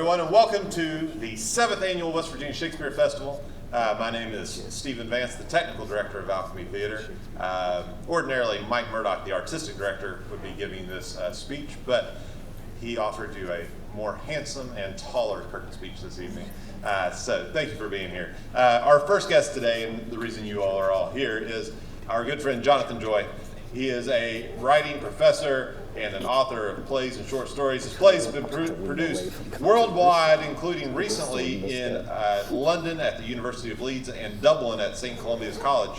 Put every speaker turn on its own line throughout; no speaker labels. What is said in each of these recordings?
everyone, and welcome to the 7th Annual West Virginia Shakespeare Festival. My name is Stephen Vance, the Technical Director of Alchemy Theater. Ordinarily, Mike Murdoch, the Artistic Director, would be giving this speech, but he offered you a more handsome and taller curtain speech this evening. So thank you for being here. Our first guest today, and the reason you all are all here, is our good friend Jon Joy. He is a writing professor and an author of plays and short stories. His plays have been produced worldwide, including recently in London at the University of Leeds and Dublin at St. Columbia's College.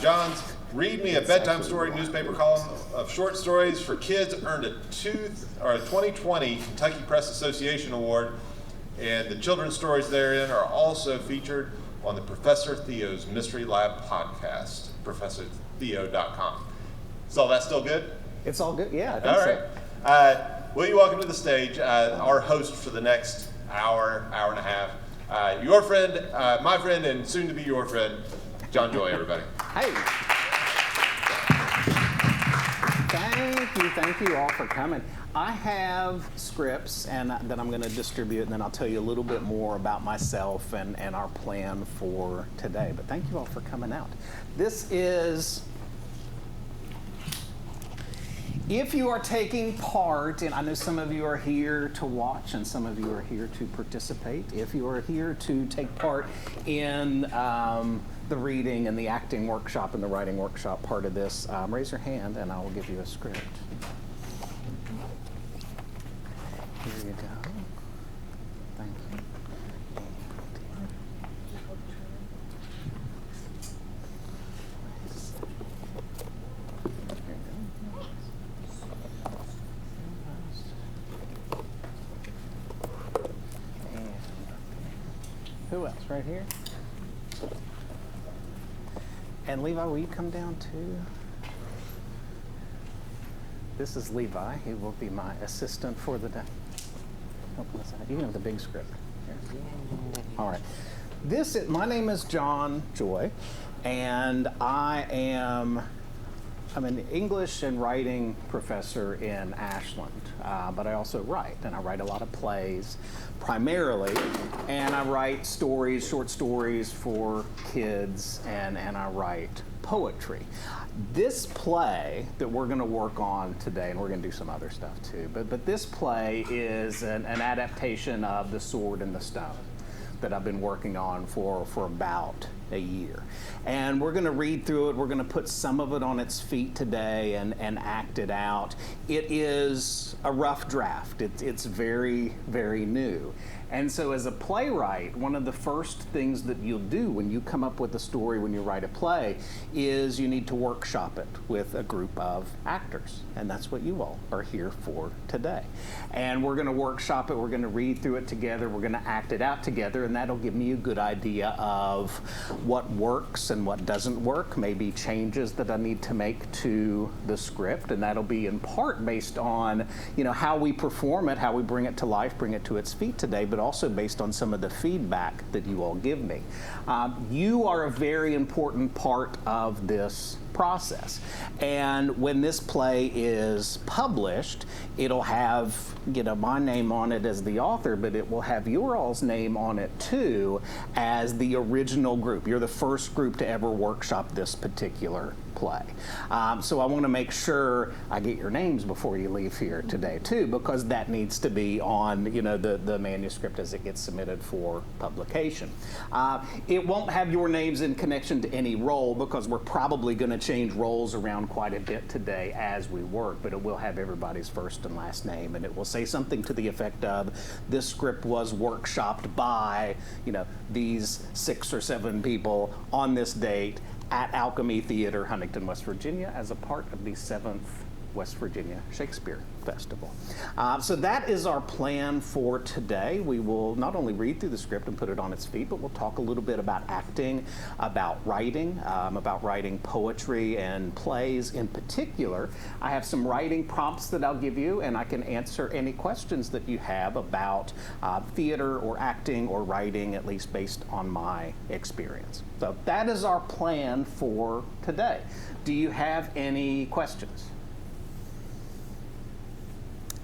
Jon's Read Me a Bedtime Story newspaper column of short stories for kids earned a 2020 Kentucky Press Association Award, and the children's stories therein are also featured on the Professor Theo's Mystery Lab podcast, ProfessorTheo.com. Is all that still good?
It's all good, yeah, I think
so. Will you welcome to the stage our host for the next hour and a half, your friend, my friend, and soon to be your friend, Jon Joy, everybody.
Hey. Thank you all for coming. I have scripts that I'm going to distribute, and then I'll tell you a little bit more about myself and our plan for today. But thank you all for coming out. This is, if you are taking part, and I know some of you are here to watch and some of you are here to participate, if you are here to take part in the reading and the acting workshop and the writing workshop part of this, raise your hand and I will give you a script. Here you go. Thank you. Who else? Right here? And Levi, will you come down too? This is Levi. He will be my assistant for the day. Oh, you can have the big script. Here. All right. My name is Jon Joy, and I'm an English and writing professor in Ashland, but I also write, and I write a lot of plays primarily, and I write stories, short stories for kids, and I write poetry. This play that we're going to work on today, and we're going to do some other stuff too, but this play is an adaptation of The Sword and the Stone that I've been working on for about a year. And we're going to read through it. We're going to put some of it on its feet today and act it out. It is a rough draft. It's very, very new. And so as a playwright, one of the first things that you'll do when you come up with a story, when you write a play, is you need to workshop it with a group of actors. And that's what you all are here for today. And we're going to workshop it. We're going to read through it together. We're going to act it out together. And that'll give me a good idea of what works and what doesn't work, maybe changes that I need to make to the script. And that'll be in part based on, how we perform it, how we bring it to life, bring it to its feet today, but also based on some of the feedback that you all give me. You are a very important part of this process. And when this play is published, it'll have, my name on it as the author, but it will have your all's name on it too as the original group. You're the first group to ever workshop this particular play. So I want to make sure I get your names before you leave here today too, because that needs to be on, the manuscript as it gets submitted for publication. It won't have your names in connection to any role because we're probably going to change roles around quite a bit today as we work, but it will have everybody's first and last name, and it will say something to the effect of, this script was workshopped by, these 6 or 7 people on this date at Alchemy Theater, Huntington, West Virginia, as a part of the 7th West Virginia Shakespeare Festival. So that is our plan for today. We will not only read through the script and put it on its feet, but we'll talk a little bit about acting, about writing poetry and plays in particular. I have some writing prompts that I'll give you, and I can answer any questions that you have about theater or acting or writing, at least based on my experience. So that is our plan for today. Do you have any questions?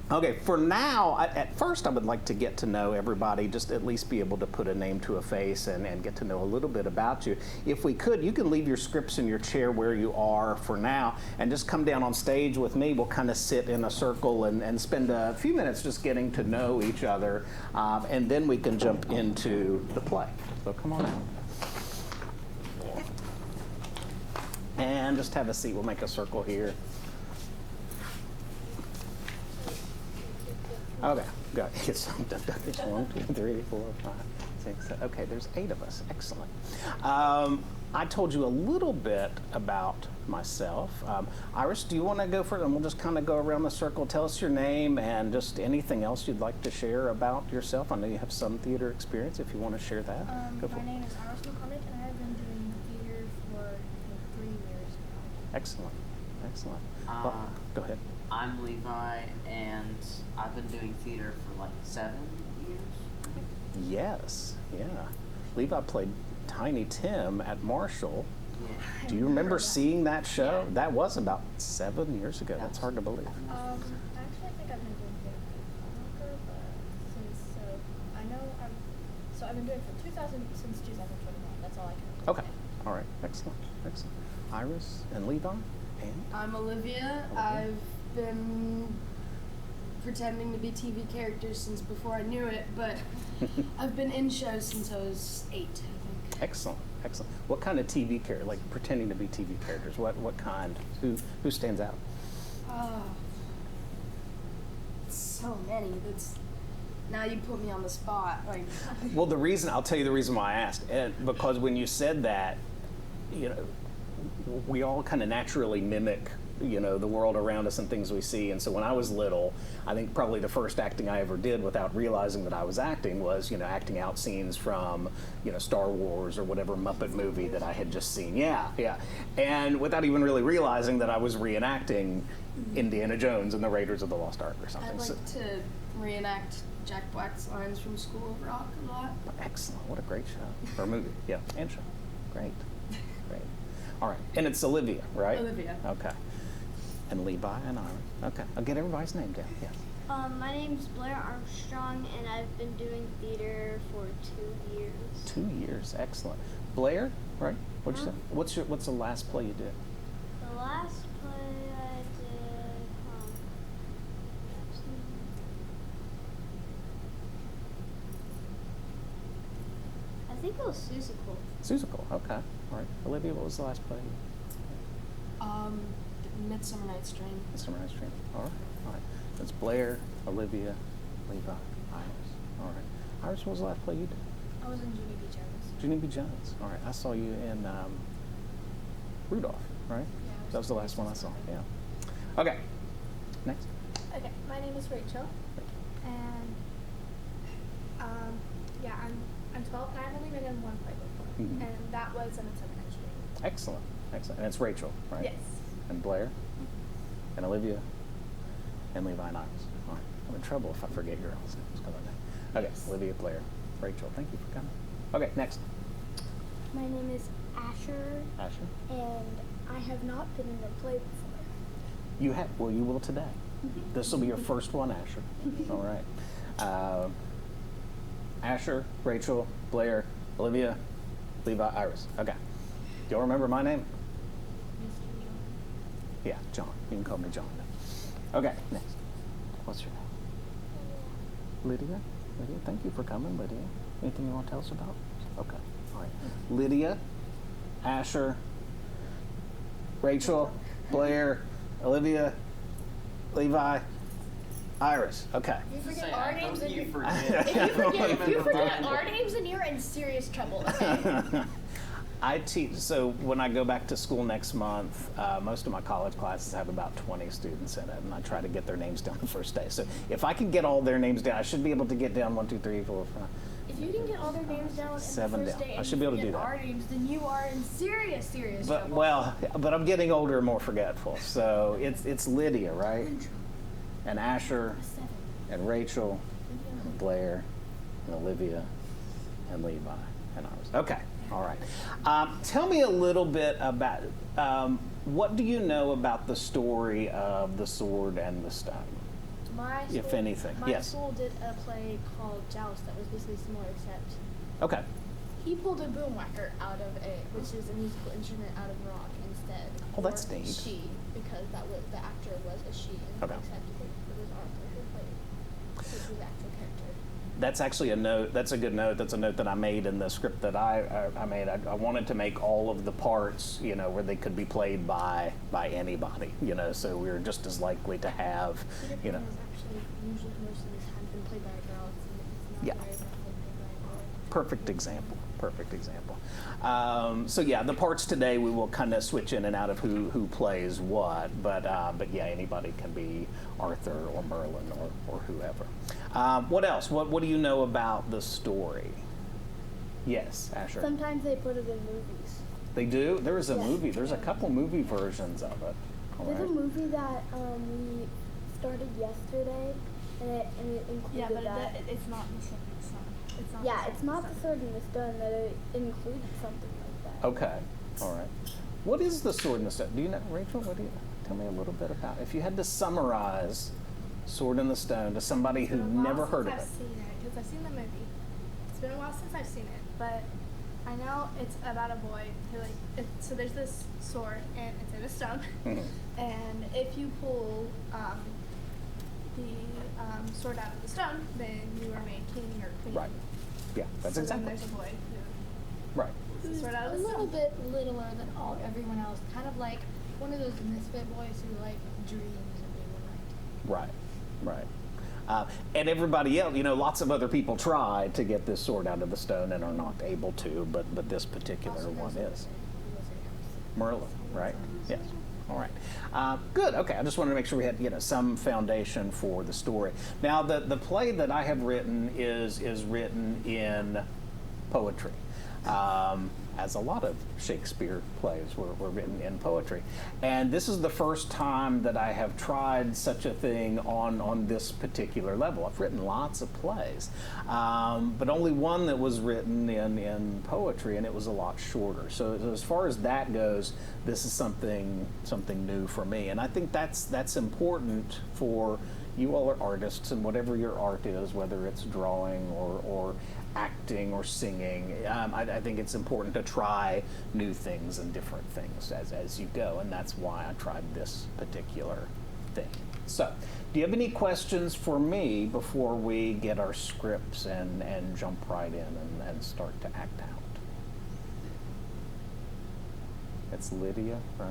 Okay, for now, at first I would like to get to know everybody, just at least be able to put a name to a face and get to know a little bit about you. If we could, you can leave your scripts in your chair where you are for now and just come down on stage with me. We'll kind of sit in a circle and spend a few minutes just getting to know each other, and then we can jump into the play. So come on out. And just have a seat. We'll make a circle here. Okay, good. It's 1, 2, 3, 4, 5, 6, 7. Okay, there's 8 of us. Excellent. I told you a little bit about myself. Iris, do you want to go for it? And we'll just kind of go around the circle. Tell us your name and just anything else you'd like to share about yourself. I know you have some theater experience. If you want to share that, go for it.
My name is Iris McCormick, and I've been doing theater for like 3 years now.
Excellent. Excellent. Well, go ahead.
I'm Levi, and I've been doing theater for like 7 years.
Yes, yeah. Levi played Tiny Tim at Marshall.
Yeah.
Do you remember seeing that show?
Yeah.
That was about 7 years ago. That's hard to believe.
Actually, I think I've been doing theater for longer, but I've been doing it for since 2021. That's all I can
Okay. All right. Excellent. Excellent. Iris and Levi and
I'm Olivia. I've been pretending to be TV characters since before I knew it, but I've been in shows since I was 8, I think.
excellent. Excellent. What kind of TV character? Like pretending to be TV characters? What kind? Who stands out?
So many. Now you put me on the spot. Like,
Well, I'll tell you the reason why I asked, because when you said that, you know, we all kind of naturally mimic, you know, the world around us and things we see. And so when I was little, I think probably the first acting I ever did without realizing that I was acting was, you know, acting out scenes from, you know, Star Wars or whatever Muppet movie that I had just seen. Yeah, yeah. And without even really realizing that I was reenacting Indiana Jones and the Raiders of the Lost Ark or something.
I'd
So-
like to reenact Jack Black's lines from School of Rock a lot.
Excellent. What a great show. Or movie. Yeah, and show. Great. Great. All right. And it's Olivia, right?
Olivia.
Okay. And Levi and Iris. Okay. I'll get everybody's name down. Yes.
My name's Blair Armstrong, and I've been doing theater for 2 years.
2 years. Excellent. Blair, right? What'd you say? What's the last play you did?
The last play I did, I think it was Seussical.
Seussical. Okay. All right. Olivia, what was the last play?
Midsummer Night's Dream.
Midsummer Night's Dream. All right. All right. That's Blair, Olivia, Levi, Iris. All right. Iris, what was the last play you did?
I was in Junie B. Jones.
Junie B. Jones. All right. I saw you in Rudolph, right?
Yeah,
That was the last one I saw. Yeah. Okay. Next.
Okay, my name is Rachel, and I'm 12, and I've only been in one play before,
Mhm.
and that was in Midsummer Night's Dream.
Excellent. Excellent. And it's Rachel, right?
Yes.
And Blair, and Olivia, and Levi and Iris. All right. I'm in trouble if I forget your all's names. Okay.
Yes.
Olivia, Blair, Rachel. Thank you for coming. Okay. Next.
My name is Asher,
Asher.
and I have not been in a play before.
You have. Well, you will today. This will be your first one, Asher. All right. Asher, Rachel, Blair, Olivia, Levi, Iris. Okay. Do y'all remember my name?
Mr. John.
Yeah, John. You can call me John. Okay, next. What's your name? Lydia? Lydia, thank you for coming, Lydia. Anything you want to tell us about? Okay, all right. Lydia, Asher, Rachel, Blair, Olivia, Levi, Iris. Okay.
If you
Say,
forget our
I
names,
hope
and
you
you
forget.
if you forget our names, then you're in serious trouble. Okay?
I teach, so when I go back to school next month, most of my college classes have about 20 students in it, and I try to get their names down the first day. So if I can get all their names down, I should be able to get down 1, 2, 3, 4, 5.
If you can get all their names down in
7
the first
down.
day,
I
and
should be able to
you
do
forget
that.
our names, then you are in serious
But
trouble.
well, but I'm getting older and more forgetful. So it's Lydia, right? And Asher,
7.
and Rachel, and Blair, and Olivia, and Levi, and Iris. Okay, all right. Tell me a little bit about what do you know about the story of the sword and the stone?
My
if
school,
anything.
my
Yes.
school did a play called Joust that was basically similar, except
Okay.
he pulled a boom whacker out of which is a musical instrument, out of rock instead.
Oh, that's
or
neat.
She, because the actor was a she, and
Okay.
except it was Arthur who played, which was the actual character.
That's actually a note. That's a good note. That's a note that I made in the script that I made. I wanted to make all of the parts, where they could be played by anybody, so we were just as likely to have,
Peter Pan is actually usually most of the time been played by a girl. It's not
Yeah.
very often played by a boy.
Perfect example. Perfect example. So yeah, the parts today we will kind of switch in and out of who plays what, but yeah, anybody can be Arthur or Merlin or whoever. What else? What do you know about the story? Yes, Asher.
Sometimes they put it in movies.
They do. There is a
Yeah.
movie. There's a couple movie versions of it. All
There's a
right.
movie that we started yesterday, and it included
Yeah, but
that.
it's not the same. It's not.
Yeah, it's not the Sword in the Stone, that it included something like that.
Okay. All right. What is the Sword in the Stone? Do you know, Rachel? Tell me a little bit about it. If you had to summarize Sword in the Stone to somebody who never heard of it.
I've seen it because I've seen the movie. It's been a while since I've seen it, but I know it's about a boy who so there's this sword and it's in a stone,
Mhm.
and if you pull the sword out of the stone, then you are made king or queen.
Right. Yeah, that's
so
exactly.
Then there's a boy who
Right.
pulls the sword out
A
of the
little
stone.
bit littler than everyone else, kind of like one of those misfit boys who dreams of being a knight.
Right. And everybody else, lots of other people try to get this sword out of the stone and are not able to, but this particular
Also,
one
there's
is.
a
Merlin, right? Yes. All right. Good. Okay. I just wanted to make sure we had some foundation for the story. Now, the play that I have written is written in poetry. As a lot of Shakespeare plays were written in poetry. And this is the first time that I have tried such a thing on this particular level. I've written lots of plays, but only one that was written in poetry, and it was a lot shorter. So as far as that goes, this is something new for me. And I think that's important for you all are artists, and whatever your art is, whether it's drawing or acting or singing, I think it's important to try new things and different things as you go, and that's why I tried this particular thing. So, do you have any questions for me before we get our scripts and jump right in and start to act out? It's Lydia, right?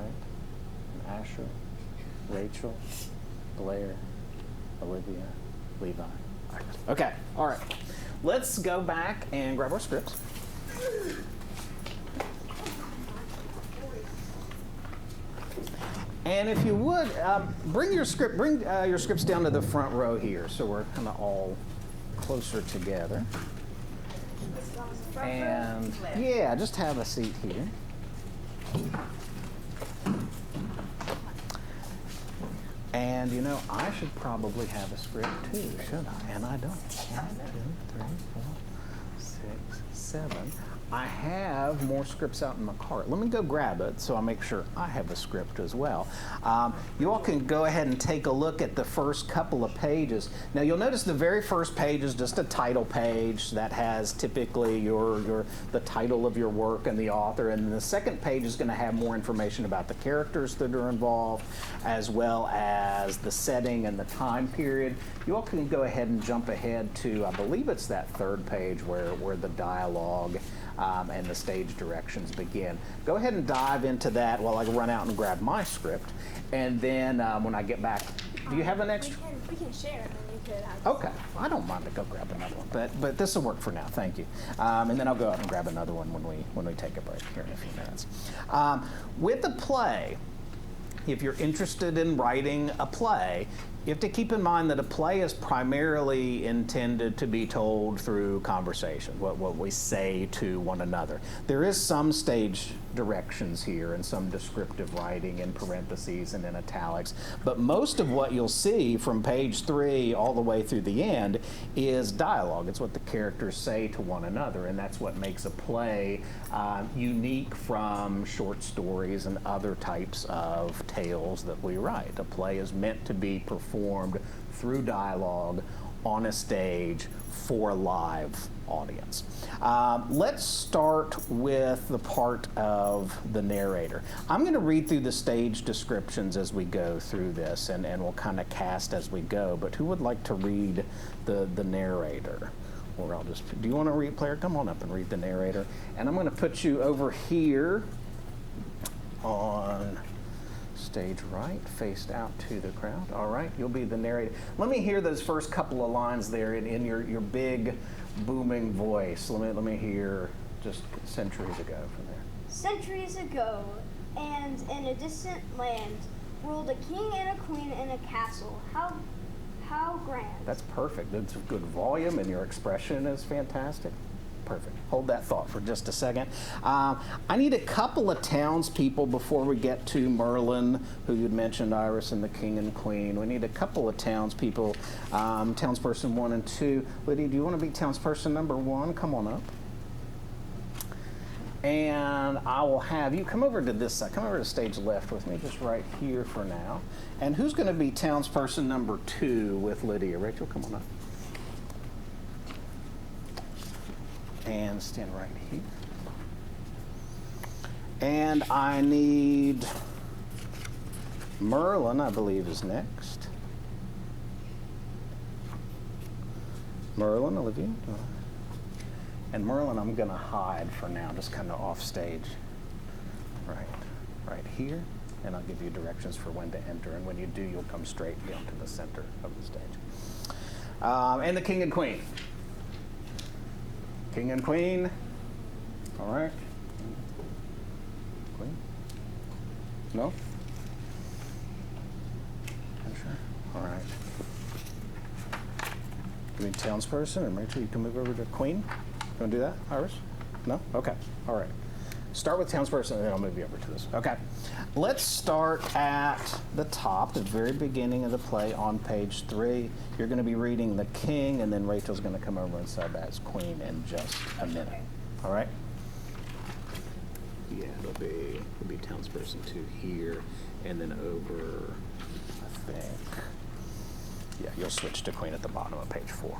And Asher, Rachel, Blair, Olivia, Levi. Okay, all right. Let's go back and grab our scripts. And if you would, bring your scripts down to the front row here, so we're kind of all closer together. And yeah, just have a seat here. And I should probably have a script too, should I? And I don't. 1, 2, 3, 4, 6, 7. I have more scripts out in my cart. Let me go grab it so I make sure I have a script as well. You all can go ahead and take a look at the first couple of pages. Now you'll notice the very first page is just a title page that has typically the title of your work and the author, and the second page is going to have more information about the characters that are involved, as well as the setting and the time period. You all can go ahead and jump ahead to, I believe it's that third page where the dialogue and the stage directions begin. Go ahead and dive into that while I run out and grab my script. And then when I get back, do you have an extra?
We can share, and then you could have.
Okay, I don't mind to go grab another one, but this will work for now. Thank you. And then I'll go out and grab another one when we take a break here in a few minutes. With a play, if you're interested in writing a play, you have to keep in mind that a play is primarily intended to be told through conversation, what we say to one another. There is some stage directions here and some descriptive writing in parentheses and in italics, but most of what you'll see from page 3 all the way through the end is dialogue. It's what the characters say to one another, and that's what makes a play unique from short stories and other types of tales that we write. A play is meant to be performed through dialogue on a stage for a live audience. Let's start with the part of the narrator. I'm going to read through the stage descriptions as we go through this, and we'll kind of cast as we go. But who would like to read the narrator? Or I'll just, do you want to read, player? Come on up and read the narrator. And I'm going to put you over here on stage right, faced out to the crowd. All right, you'll be the narrator. Let me hear those first couple of lines there in your big, booming voice. Let me hear just centuries ago from there.
Centuries ago, and in a distant land, ruled a king and a queen in a castle. How grand.
That's perfect. That's a good volume, and your expression is fantastic. Perfect. Hold that thought for just a second. I need a couple of townspeople before we get to Merlin, who you'd mentioned, Iris, and the king and queen. We need a couple of townspeople, townsperson 1 and 2. Lydia, do you want to be townsperson number 1? Come on up. And I will have you come over to this side. Come over to stage left with me, just right here for now. And who's going to be townsperson number 2 with Lydia? Rachel, come on up. And stand right here. And I need Merlin, I believe, is next. Merlin, Olivia. And Merlin, I'm going to hide for now, just kind of off stage. Right here. And I'll give you directions for when to enter. And when you do, you'll come straight down to the center of the stage. And the king and queen. King and queen. All right. Queen? No? Sure. All right. You need townsperson, and Rachel, you can move over to queen. You want to do that, Iris? No? Okay. All right. Start with townsperson, and then I'll move you over to this. Okay. Let's start at the top, the very beginning of the play on page 3. You're going to be reading the king, and then Rachel's going to come over and sub as queen in just a minute. All right? Yeah, it'll be townsperson 2 here, and then over, I think. Yeah, you'll switch to queen at the bottom of page 4.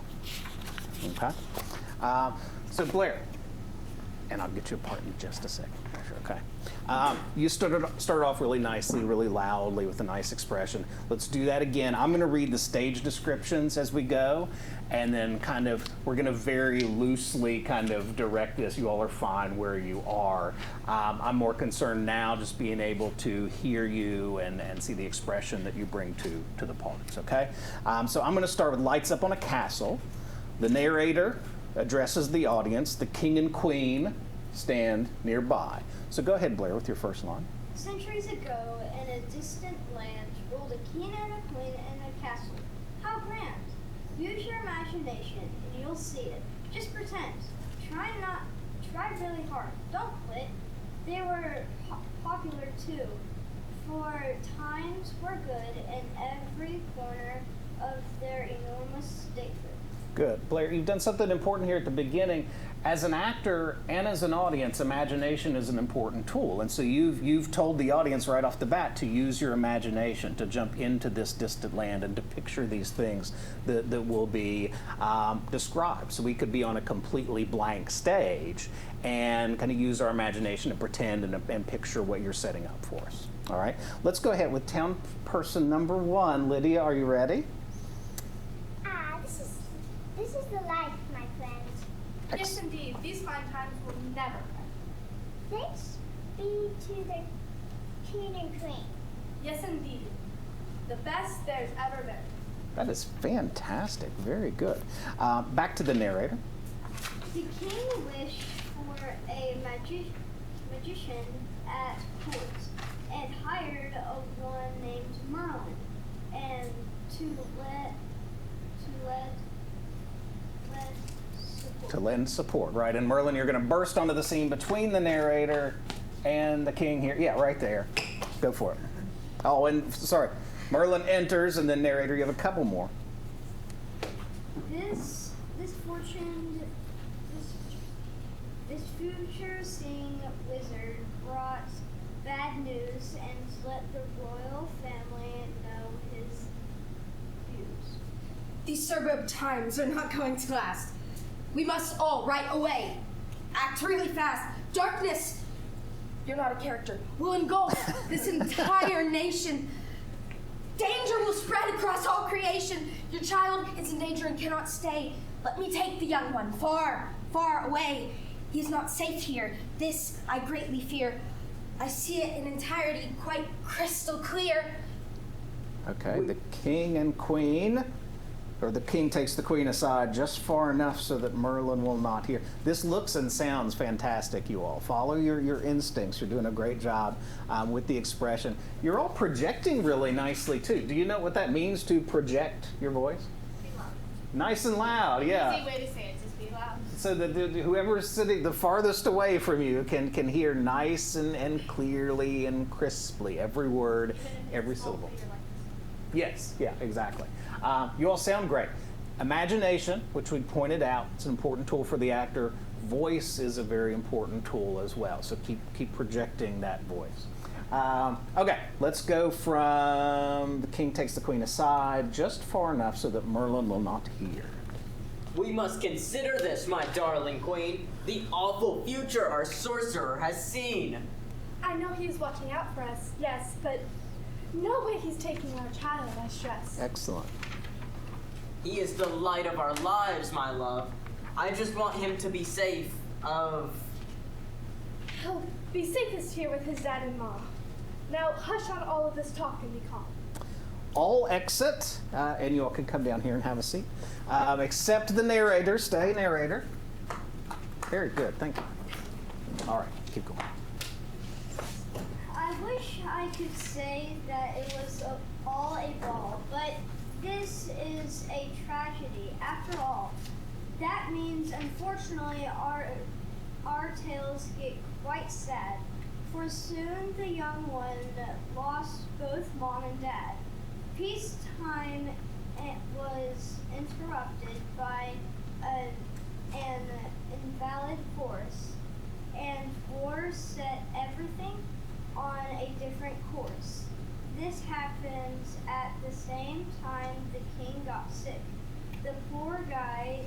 Okay? So Blair, and I'll get you a part in just a second. Okay. You started off really nicely, really loudly with a nice expression. Let's do that again. I'm going to read the stage descriptions as we go, and then we're going to very loosely kind of direct this. You all are fine where you are. I'm more concerned now just being able to hear you and see the expression that you bring to the parts, okay? So I'm going to start with lights up on a castle. The narrator addresses the audience. The king and queen stand nearby. So go ahead, Blair, with your first line.
Centuries ago, in a distant land, ruled a king and a queen in a castle. How grand! Use your imagination, and you'll see it. Just pretend. Try really hard. Don't quit. They were popular too, for times were good in every corner of their enormous statehood.
Good. Blair, you've done something important here at the beginning. As an actor and as an audience, imagination is an important tool. And so you've told the audience right off the bat to use your imagination, to jump into this distant land and to picture these things that will be described. So we could be on a completely blank stage and kind of use our imagination to pretend and picture what you're setting up for us. All right? Let's go ahead with town person number 1. Lydia, are you ready?
This is the life, my friends.
Yes, indeed. These fine times will never end.
Thanks be to the king and queen.
Yes, indeed. The best there's ever been.
That is fantastic. Very good. Back to the narrator.
The king wished for a magician at court and hired one named Merlin, and
to lend support, right? And Merlin, you're going to burst onto the scene between the narrator and the king here. Yeah, right there. Go for it. Oh, and sorry, Merlin enters, and then narrator, you have a couple more.
This future-seeing wizard brought bad news and let the royal family know his views.
These suburb times are not going to last. We must all right away. Act really fast. Darkness, you're not a character, will engulf this entire nation. Danger will spread across all creation. Your child is in danger and cannot stay. Let me take the young one far, far away. He is not safe here. This I greatly fear. I see it in entirety, quite crystal clear.
Okay, the king and queen, or the king takes the queen aside just far enough so that Merlin will not hear. This looks and sounds fantastic, you all. Follow your instincts. You're doing a great job with the expression. You're all projecting really nicely, too. Do you know what that means, to project your voice?
Be loud.
Nice and loud, yeah.
Easy way to say it, just be loud.
So that whoever's sitting the farthest away from you can hear nice and clearly and crisply every word,
Even if
every
it's small,
syllable.
but you're like this.
Yes, yeah, exactly. You all sound great. Imagination, which we pointed out, it's an important tool for the actor. Voice is a very important tool as well, so keep projecting that voice. Okay, let's go from the king takes the queen aside just far enough so that Merlin will not hear.
We must consider this, my darling queen, the awful future our sorcerer has seen.
I know he's watching out for us, yes, but no way he's taking our child, I stress.
Excellent.
He is the light of our lives, my love. I just want him to be safe of...
He'll be safest here with his dad and mom. Now hush on all of this talk and be calm.
All exit, and you all can come down here and have a seat. Except the narrator. Stay, narrator. Very good, thank you. All right, keep going.
I wish I could say that it was all a ball, but this is a tragedy after all. That means, unfortunately, our tales get quite sad, for soon the young one lost both mom and dad. Peacetime was interrupted by an invalid force, and war set everything on a different course. This happens at the same time the king got sick. The poor guy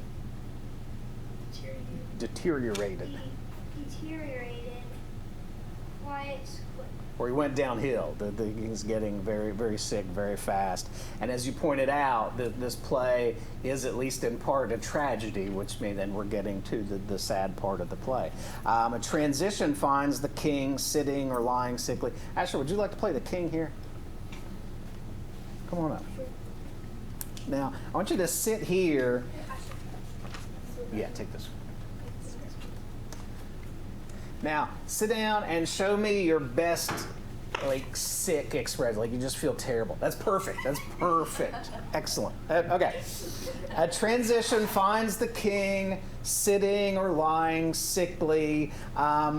Deteriorated.
deteriorated quite quick.
Or he went downhill. He's getting very, very sick very fast. And as you pointed out, this play is at least in part a tragedy, which means then we're getting to the sad part of the play. A transition finds the king sitting or lying sickly. Asher, would you like to play the king here? Come on up. Now, I want you to sit here. Yeah, take this. Now, sit down and show me your best, like, sick expression. Like, you just feel terrible. That's perfect. That's perfect. Excellent. Okay. A transition finds the king sitting or lying sickly,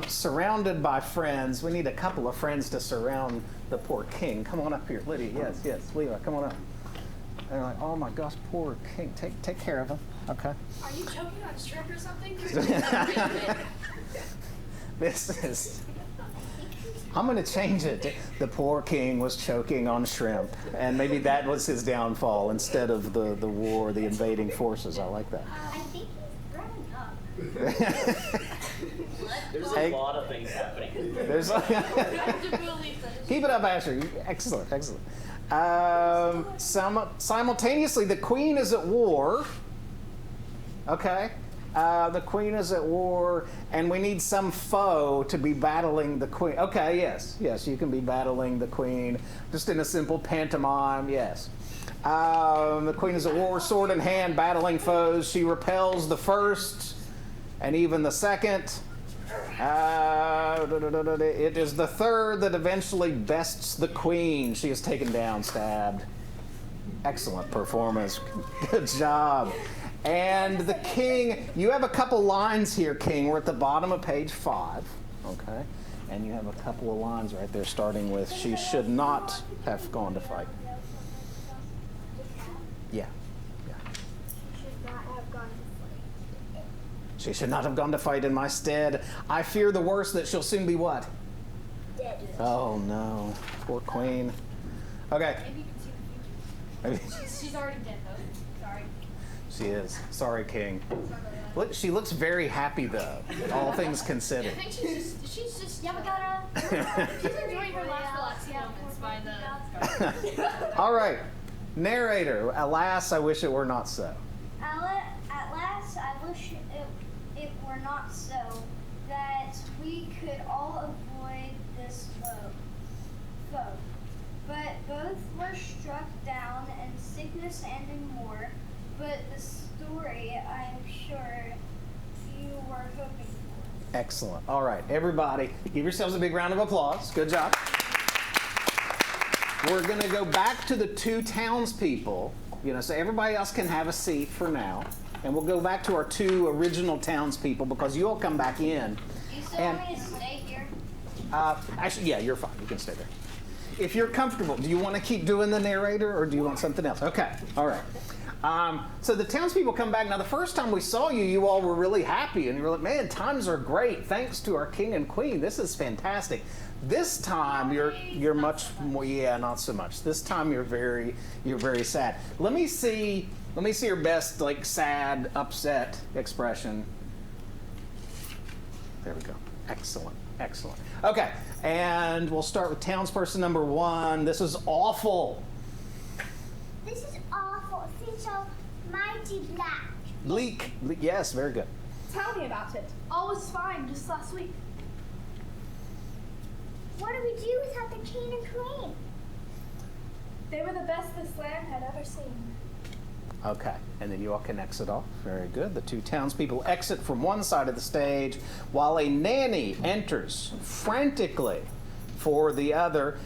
surrounded by friends. We need a couple of friends to surround the poor king. Come on up here. Lydia, yes. Levi, come on up. And they're like, oh my gosh, poor king. Take care of him. Okay.
Are you choking on shrimp or something?
This is, I'm going to change it. The poor king was choking on shrimp, and maybe that was his downfall instead of the war, the invading forces. I like that.
I think he's growing up.
There's
Hey.
a lot of things happening.
Keep it up, Asher. Excellent. Simultaneously, the queen is at war. Okay. The queen is at war, and we need some foe to be battling the queen. Okay, yes, you can be battling the queen, just in a simple pantomime, yes. The queen is at war, sword in hand, battling foes. She repels the first and even the second. It is the third that eventually bests the queen. She is taken down, stabbed. Excellent performance. Good job. And the king, you have a couple lines here, king. We're at the bottom of page 5, okay? And you have a couple of lines right there starting with, she should not have gone to fight. Yeah.
Should not have gone to fight.
She should not have gone to fight in my stead. I fear the worst, that she'll soon be what?
Dead.
Oh no, poor queen. Okay.
Maybe you can see the future. She's already dead though. Sorry.
She is. Sorry, King. Look, she looks very happy though, all things considered.
I think she's just
Yeah, we gotta.
she's enjoying her last relaxing moments by the
All right, narrator. Alas, I wish it were not so.
At last, I wish it were not so, that we could all avoid this foe. But both were struck down in sickness and in war. But the story, I'm sure you were hoping for.
Excellent. All right, everybody, give yourselves a big round of applause. Good job. We're going to go back to the two townspeople, so everybody else can have a seat for now. And we'll go back to our two original townspeople because you all come back in.
You still want me to stay here?
Actually, yeah, you're fine. You can stay there. If you're comfortable, do you want to keep doing the narrator or do you want something else? Okay, all right. So the townspeople come back. Now, the first time we saw you, you all were really happy, and you were like, man, times are great. Thanks to our king and queen. This is fantastic. This time, you're much more, not so much. This time, you're very sad. Let me see your best, sad, upset expression. There we go. Excellent. Okay, and we'll start with townsperson number 1. This is awful.
This is awful. Things are mighty black.
Bleak. Yes, very good.
Tell me about it. All was fine just last week.
What do we do without the king and queen?
They were the best this land had ever seen.
Okay, and then you all can exit off. Very good. The two townspeople exit from one side of the stage while a nanny enters frantically for the other.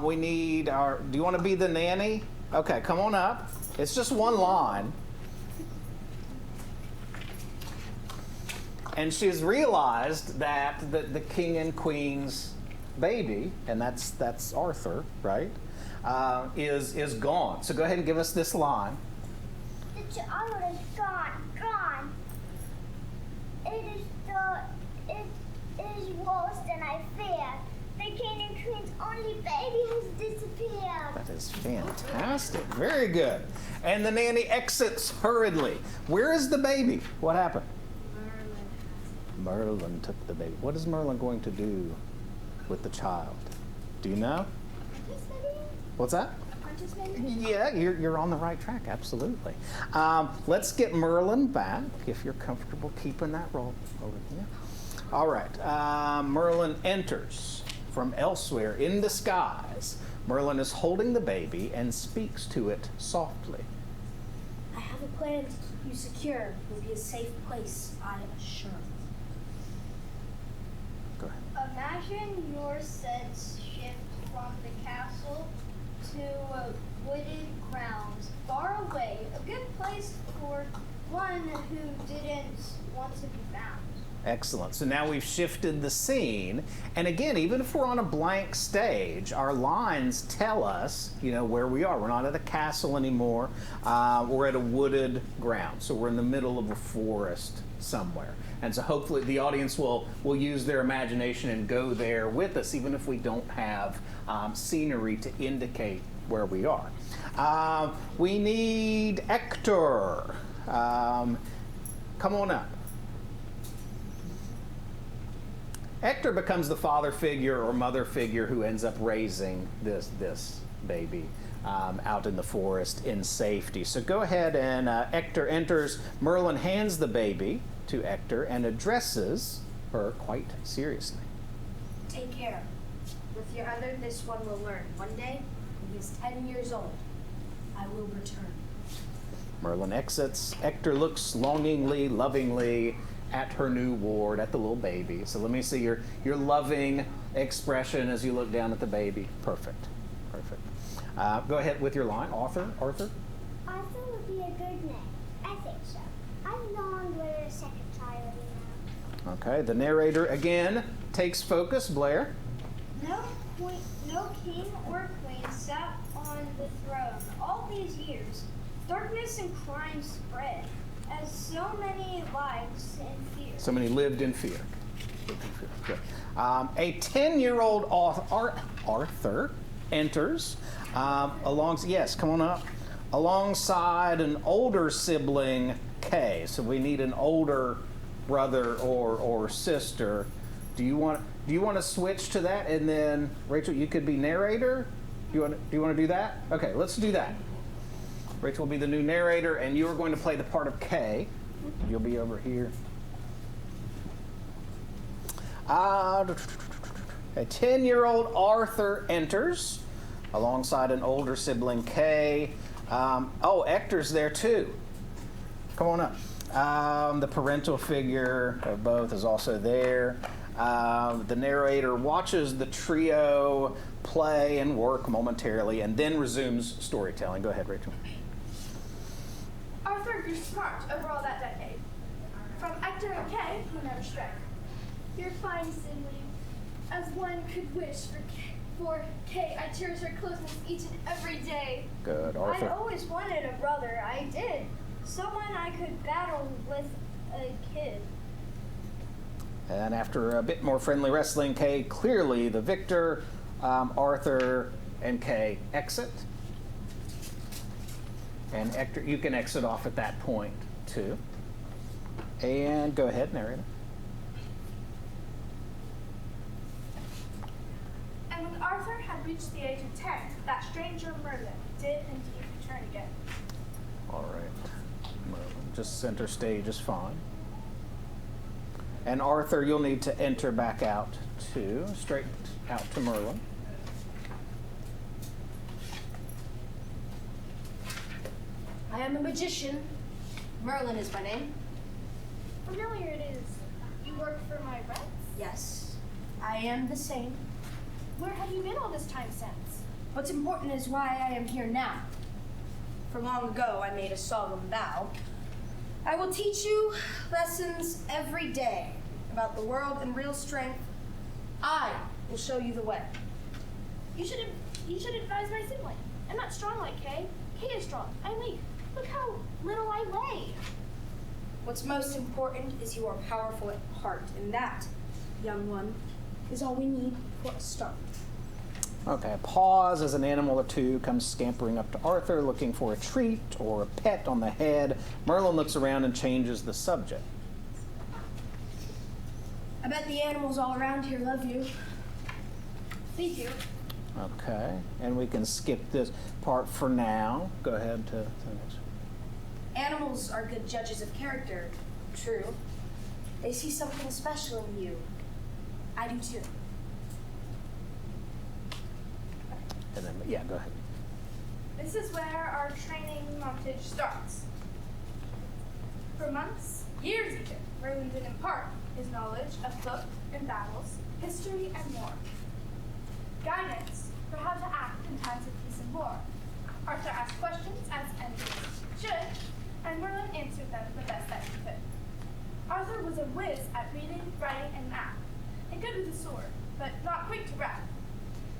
We need our, do you want to be the nanny? Okay, come on up. It's just one line. And she's realized that the king and queen's baby, and that's Arthur, right, is gone. So go ahead and give us this line.
The child is gone. It is worse than I feared. The king and queen's only baby has disappeared.
That is fantastic. Very good. And the nanny exits hurriedly. Where is the baby? What happened? Merlin took the baby. What is Merlin going to do with the child? Do you know? What's that? Yeah, you're on the right track, absolutely. Let's get Merlin back, if you're comfortable keeping that role over here. All right, Merlin enters from elsewhere in disguise. Merlin is holding the baby and speaks to it softly.
I have a plan to keep you secure. It will be a safe place, I assure.
Go ahead.
Imagine your sets shift from the castle to wooded grounds far away, a good place for one who didn't want to be found.
Excellent. So now we've shifted the scene. And again, even if we're on a blank stage, our lines tell us, where we are. We're not at a castle anymore. We're at a wooded ground. So we're in the middle of a forest somewhere. And so hopefully the audience will use their imagination and go there with us, even if we don't have scenery to indicate where we are. We need Hector. Come on up. Hector becomes the father figure or mother figure who ends up raising this baby out in the forest in safety. So go ahead and Hector enters. Merlin hands the baby to Hector and addresses her quite seriously.
Take care. With your other, this one will learn. One day, when he's 10 years old, I will return.
Merlin exits. Hector looks longingly, lovingly at her new ward, at the little baby. So let me see your loving expression as you look down at the baby. Perfect. Go ahead with your line. Arthur?
Arthur would be a good name. I think so. I'm long with a second child now.
Okay, the narrator again takes focus. Blair?
No king or queen sat on the throne all these years. Darkness and crime spread, as so many lives in fear.
So many lived in fear. Good. A 10-year-old Arthur enters yes, come on up. alongside an older sibling, Kay. So we need an older brother or sister. Do you want to switch to that? And then Rachel, you could be narrator. Do you want to do that? Okay, let's do that. Rachel will be the new narrator, and you are going to play the part of Kay. You'll be over here. A 10-year-old Arthur enters alongside an older sibling, Kay. Ector's there too. Come on up. The parental figure of both is also there. The narrator watches the trio play and work momentarily and then resumes storytelling. Go ahead, Rachel.
Arthur grew smart over all that decade. From Ector and Kay, he never strayed.
You're fine, sibling.
As one could wish for Kay, I cherish her closeness each and every day.
Good,
I
Arthur.
always wanted a brother. I did. Someone I could battle with a kid.
And after a bit more friendly wrestling, Kay clearly the victor. Arthur and Kay exit. And Ector, you can exit off at that point too. And go ahead, narrator.
And when Arthur had reached the age of 10, that stranger Merlin did indeed return again.
All right. Merlin, just center stage is fine. And Arthur, you'll need to enter back out too, straight out to Merlin.
I am a magician. Merlin is my name.
Familiar it is. You work for my rents?
Yes, I am the same.
Where have you been all this time since?
What's important is why I am here now. For long ago, I made a solemn vow. I will teach you lessons every day about the world and real strength. I will show you the way.
You should advise my sibling. I'm not strong like Kay. Kay is strong. I'm weak. Look how little I weigh.
What's most important is you are powerful at heart, and that, young one, is all we need for a start.
Okay, pause as an animal or two comes scampering up to Arthur looking for a treat or a pet on the head. Merlin looks around and changes the subject.
I bet the animals all around here love you.
They do.
Okay, and we can skip this part for now. Go ahead to the next one.
Animals are good judges of character, true. They see something special in you. I do too.
And then, yeah, go ahead.
This is where our training montage starts. For months, years even, Merlin did impart his knowledge of book and battles, history, and more. Guidance for how to act in times of peace and war. Arthur asked questions as enemies should, and Merlin answered them the best that he could. Arthur was a whiz at reading, writing, and math, and good with the sword, but not quick to wrap.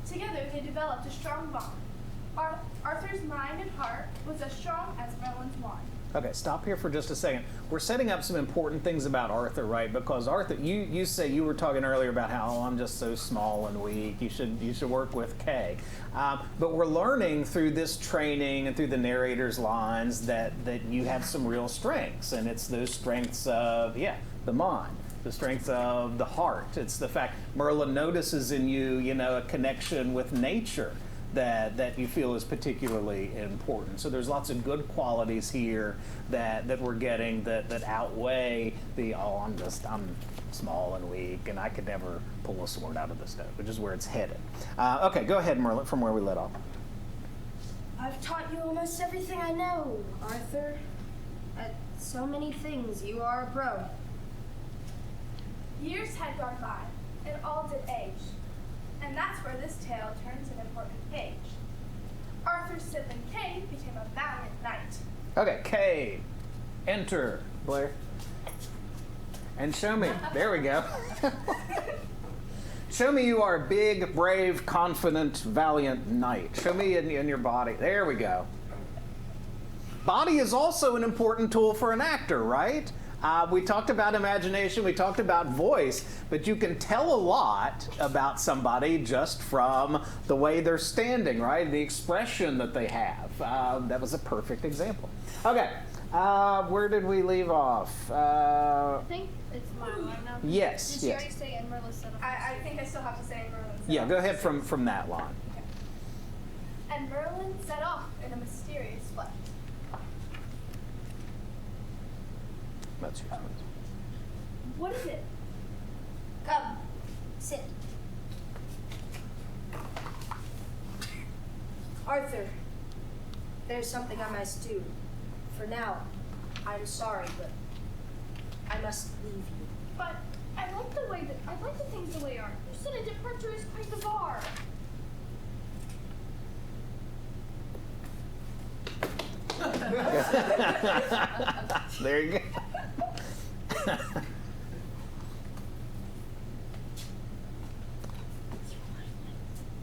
Together they developed a strong bond. Arthur's mind and heart was as strong as Merlin's wand.
Okay, stop here for just a second. We're setting up some important things about Arthur, right? Because Arthur, you say you were talking earlier about how I'm just so small and weak. You should work with Kay. But we're learning through this training and through the narrator's lines that you have some real strengths, and it's those strengths of the mind, the strengths of the heart. It's the fact Merlin notices in you, a connection with nature that you feel is particularly important. So there's lots of good qualities here that we're getting that outweigh the, I'm small and weak and I could never pull a sword out of the stone, which is where it's headed. Okay, go ahead, Merlin, from where we let off.
I've taught you almost everything I know, Arthur. At so many things, you are a pro.
Years had gone by, and all did age. And that's where this tale turns an important page. Arthur's sibling Kay became a valiant knight.
Okay, Kay, enter, Blair. And show me, there we go. Show me you are a big, brave, confident, valiant knight. Show me in your body. There we go. Body is also an important tool for an actor, right? We talked about imagination, we talked about voice, but you can tell a lot about somebody just from the way they're standing, right? The expression that they have. That was a perfect example. Okay, where did we leave off?
I think it's my line now.
Yes,
Did you
yes.
already say in Merlin's set off? I think I still have to say in Merlin's set
Yeah,
off.
go ahead from that line.
And Merlin set off in a mysterious flight.
That's yours.
What is it?
Come, sit.
Arthur, there's something I must do. For now, I'm sorry, but I must leave you.
But I like the things the way are. You said a departure is quite bizarre.
There you go.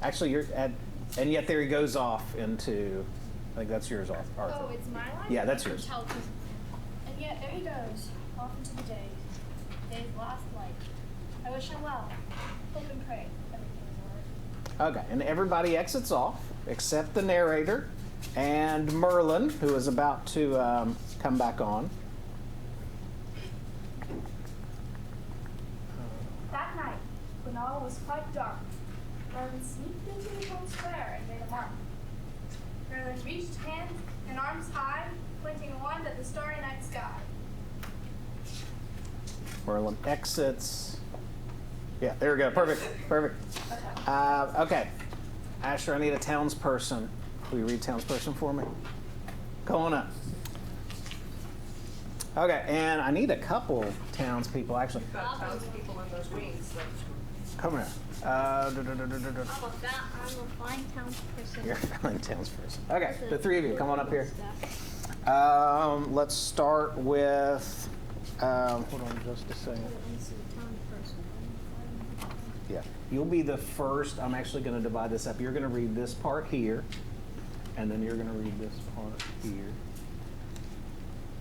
Actually, you're at, and yet there he goes off into, I think that's yours, Arthur.
Oh, it's my line?
Yeah, that's
I can
yours.
tell 'cause- And yet there he goes, off into the day. Day's last light. I wish him well. Hope and pray everything is alright.
Okay, and everybody exits off except the narrator and Merlin, who is about to come back on.
That night, when all was quite dark, Merlin sneaked into the town square and made a mark. Merlin reached hands and arms high, pointing a wand at the starry night sky.
Merlin exits. Yeah, there we go. Perfect. Perfect. Okay. Asher, I need a townsperson. Will you read townsperson for me? Come on up. Okay, and I need a couple townspeople, actually.
Townspeople in those wings.
Come here.
I'm a fine townsperson.
You're a fine townsperson. Okay, the three of you, come on up here. Let's start with, hold on just a second. Yeah, you'll be the first. I'm actually going to divide this up. You're going to read this part here, and then you're going to read this part here,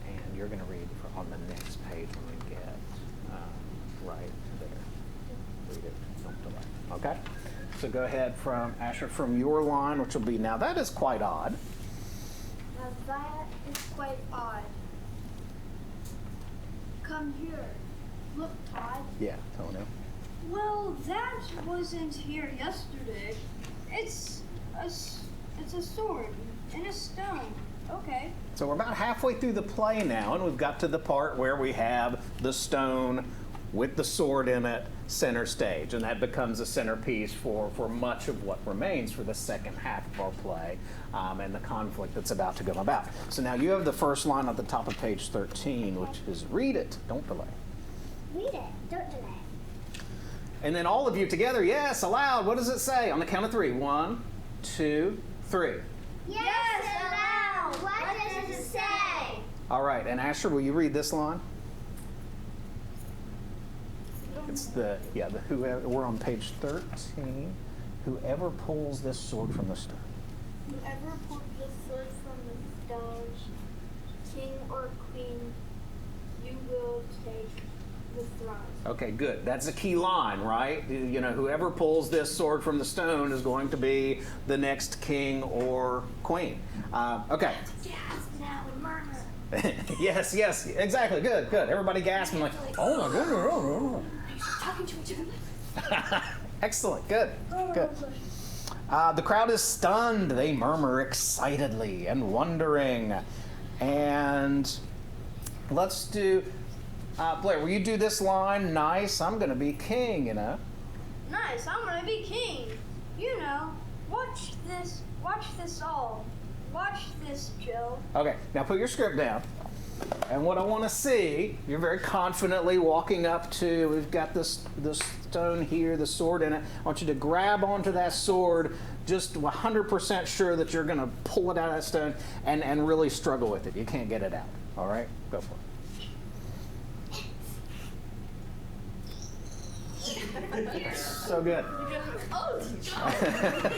and you're going to read on the next page when we get right there. Read it. Don't delay. Okay? So go ahead from Asher, from your line, which will be now. That is quite odd.
Now that is quite odd. Come here. Look, Todd.
Yeah, Tony.
Well, that wasn't here yesterday. It's a sword and a stone. Okay.
So we're about halfway through the play now, and we've got to the part where we have the stone with the sword in it center stage, and that becomes a centerpiece for much of what remains for the second half of our play and the conflict that's about to come about. So now you have the first line at the top of page 13, which is read it, don't delay.
Read it, don't delay.
And then all of you together, yes, aloud, what does it say? On the count of three. 1, 2, 3.
Yes, aloud. What does it say?
All right, and Asher, will you read this line? It's the whoever, we're on page 13. Whoever pulls this sword from the stone.
Whoever pulls the sword from the stones, king or queen, you will take the throne.
Okay, good. That's a key line, right? You know, whoever pulls this sword from the stone is going to be the next king or queen. Okay.
Yes, now and murmur.
Yes, exactly. Good. Everybody gasping like, oh my goodness. Oh.
Talking to each other.
Excellent. Good. The crowd is stunned. They murmur excitedly and wondering. And let's do, Blair, will you do this line? Nice, I'm going to be king, you know.
Nice, I'm gonna be king. You know, watch this all. Watch this, Joe.
Okay, now put your script down. And what I want to see, you're very confidently walking up to, we've got this stone here, the sword in it. I want you to grab onto that sword, just 100% sure that you're going to pull it out of that stone and really struggle with it. You can't get it out. All right? Go for it. So good.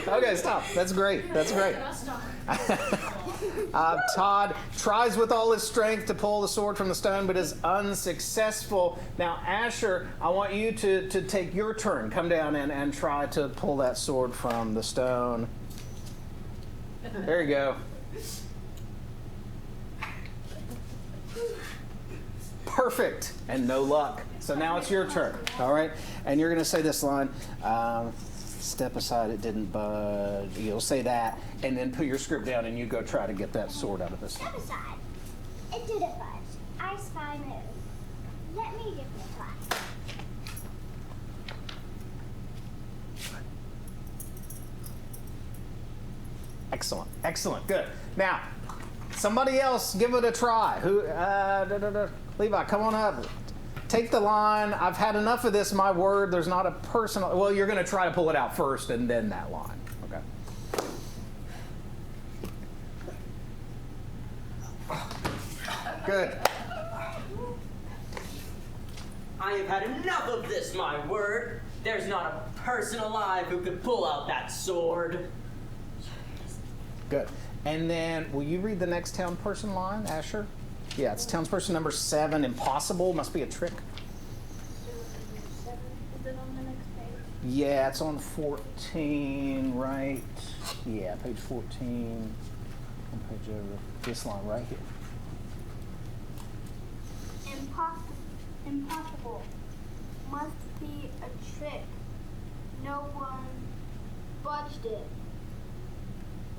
Okay, stop. That's great. Todd tries with all his strength to pull the sword from the stone, but is unsuccessful. Now, Asher, I want you to take your turn. Come down and try to pull that sword from the stone. There you go. Perfect. And no luck. So now it's your turn. All right? And you're going to say this line. Step aside, it didn't budge. You'll say that, and then put your script down, and you go try to get that sword out of this.
Step aside. It didn't budge. I spy move. Let me give it a try.
Excellent. Excellent. Good. Now, somebody else give it a try. Who? Levi, come on up. Take the line. I've had enough of this, my word. There's not a personal. Well, you're going to try to pull it out first and then that line. Okay. Good.
I have had enough of this, my word. There's not a person alive who could pull out that sword.
Good. And then, will you read the next townsperson line, Asher? Yeah, it's townsperson number 7. Impossible. Must be a trick.
Is it on the next page?
Yeah, it's on 14, right? Yeah, page 14. One page over. This line right here.
Impossible. Must be a trick. No one budged it.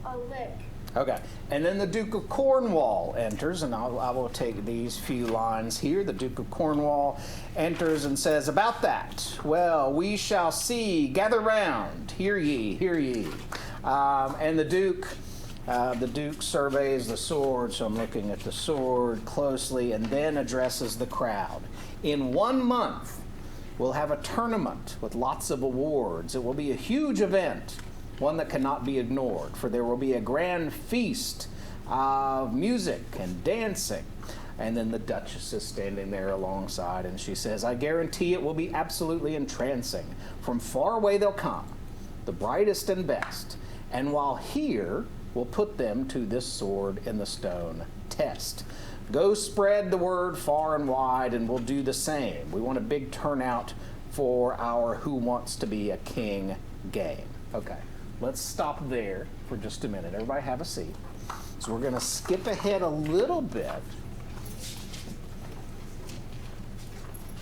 A lick.
Okay, and then the Duke of Cornwall enters, and I will take these few lines here. The Duke of Cornwall enters and says, about that, well, we shall see, gather round, hear ye, hear ye. And the Duke surveys the sword, so I'm looking at the sword closely, and then addresses the crowd. In 1 month, we'll have a tournament with lots of awards. It will be a huge event, one that cannot be ignored, for there will be a grand feast of music and dancing. And then the Duchess is standing there alongside, and she says, I guarantee it will be absolutely entrancing. From far away they'll come, the brightest and best. And while here, we'll put them to this sword in the stone test. Go spread the word far and wide, and we'll do the same. We want a big turnout for our Who Wants to Be a King game. Okay. Let's stop there for just a minute. Everybody have a seat. So we're going to skip ahead a little bit.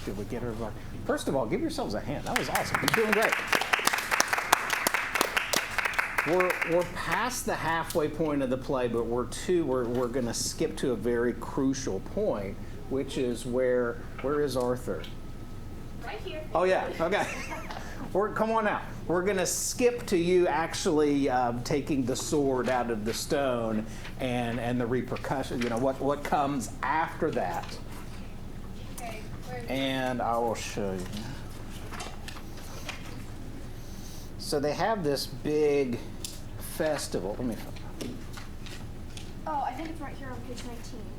Did we get everybody? First of all, give yourselves a hand. That was awesome. You're doing great. We're past the halfway point of the play, but we're going to skip to a very crucial point, which is where is Arthur?
Right here.
Oh yeah. Okay. Come on out. We're going to skip to you actually taking the sword out of the stone and the repercussion, what comes after that.
Okay.
And I will show you. So they have this big festival. Let me find.
Oh, I think it's right here on page 19,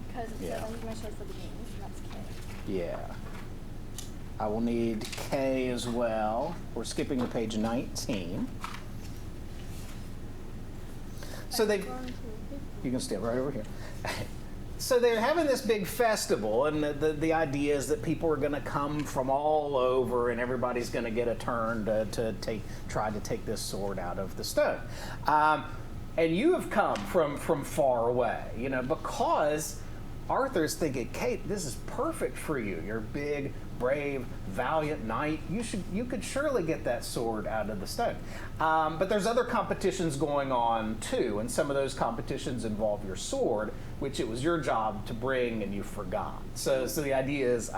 because it
Yeah.
says I'm going to show for the games, and that's K.
Yeah. I will need K as well. We're skipping to page 19. So you can stand right over here. So they're having this big festival, and the idea is that people are going to come from all over, and everybody's going to get a turn to try to take this sword out of the stone. And you have come from far away, because Arthur's thinking, Kate, this is perfect for you. You're big, brave, valiant knight. You could surely get that sword out of the stone. But there's other competitions going on too, and some of those competitions involve your sword, which it was your job to bring and you forgot. So the idea is,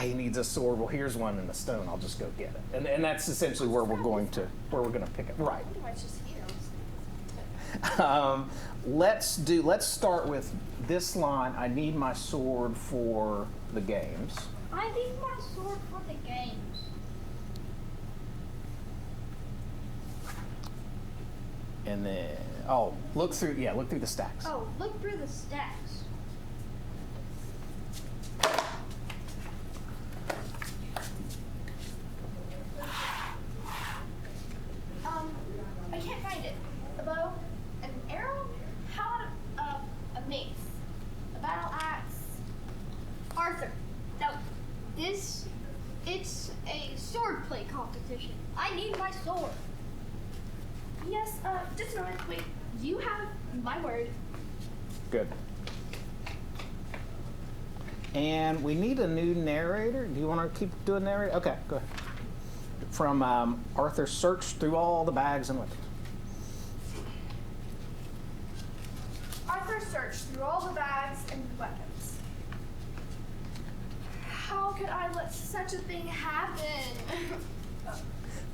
he needs a sword. Well, here's one in the stone. I'll just go get it. And that's essentially where we're going to pick it. Right.
It's just here.
Let's start with this line. I need my sword for the games.
I need my sword for the games.
And then, look through the stacks.
Oh, look through the stacks.
I can't find it. A bow? An arrow? How
sword play competition. I need my sword.
Yes, just a moment. Wait, you have my word.
Good. And we need a new narrator. Do you want to keep doing narrator? Okay, go ahead. From Arthur, search through all the bags and weapons.
Arthur searched through all the bags and weapons. How could I let such a thing happen?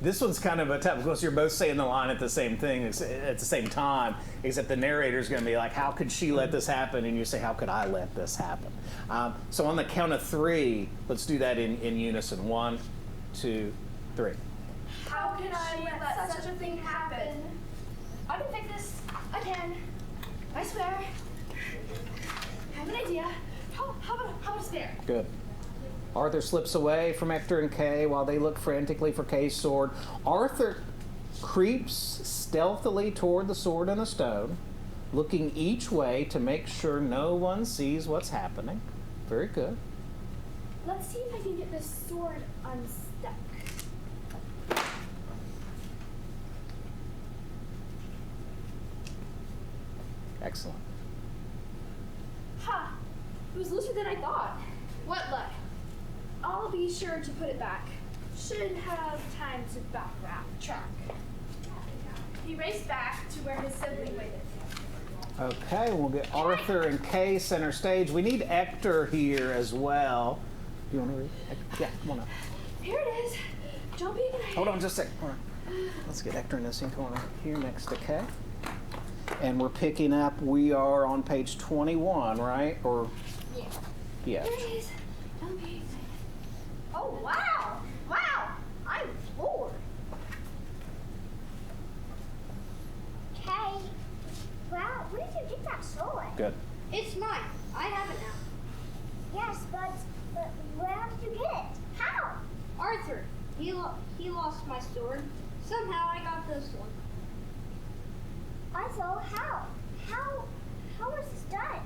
This one's kind of a tough because you're both saying the line at the same thing at the same time, except the narrator's going to be like, how could she let this happen? And you say, how could I let this happen? So on the count of 3, let's do that in unison. 1, 2, 3.
How can I let such a thing happen? I can fix this. I can. I swear. I have an idea. How about a spare?
Good. Arthur slips away from Hector and Kay while they look frantically for Kay's sword. Arthur creeps stealthily toward the sword and a stone, looking each way to make sure no one sees what's happening. Very good.
Let's see if I can get this sword unstuck.
Excellent.
Ha! It was looser than I thought. What luck? I'll be sure to put it back. Should have time to backtrack. He raced back to where his sibling waited.
Okay, we'll get Arthur and Kay center stage. We need Hector here as well. You want to read? Yeah, come on up.
Here it is. Jumping.
Hold on just a second. Hold on. Let's get Hector in this corner here next to Kay. And we're picking up, we are on page 21, right? Or
Yeah.
yeah.
Here it is. Jumping. Oh, wow. Wow. I'm floored.
Kay, well, where did you get that sword?
Good.
It's mine. I have it now.
Yes, but where did you get it? How?
Arthur, he lost my sword. Somehow I got this one.
Also, how? How was this done?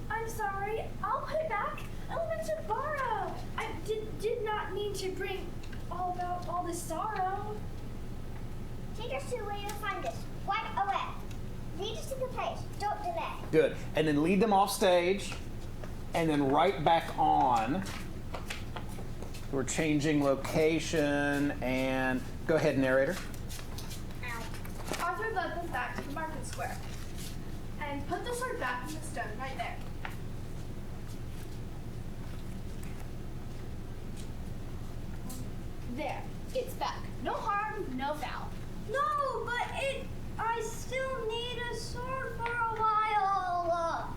I'm sorry. I'll put it back. I was meant to borrow. I did not mean to bring all this sorrow.
Take us to where you'll find this. Right away. Lead us to the place. Don't delay.
Good. And then lead them off stage and then right back on. We're changing location and go ahead, narrator.
Arthur led them back to the market square and put the sword back in the stone right there. There, it's back. No harm, no foul.
No, but I still need a sword for a while.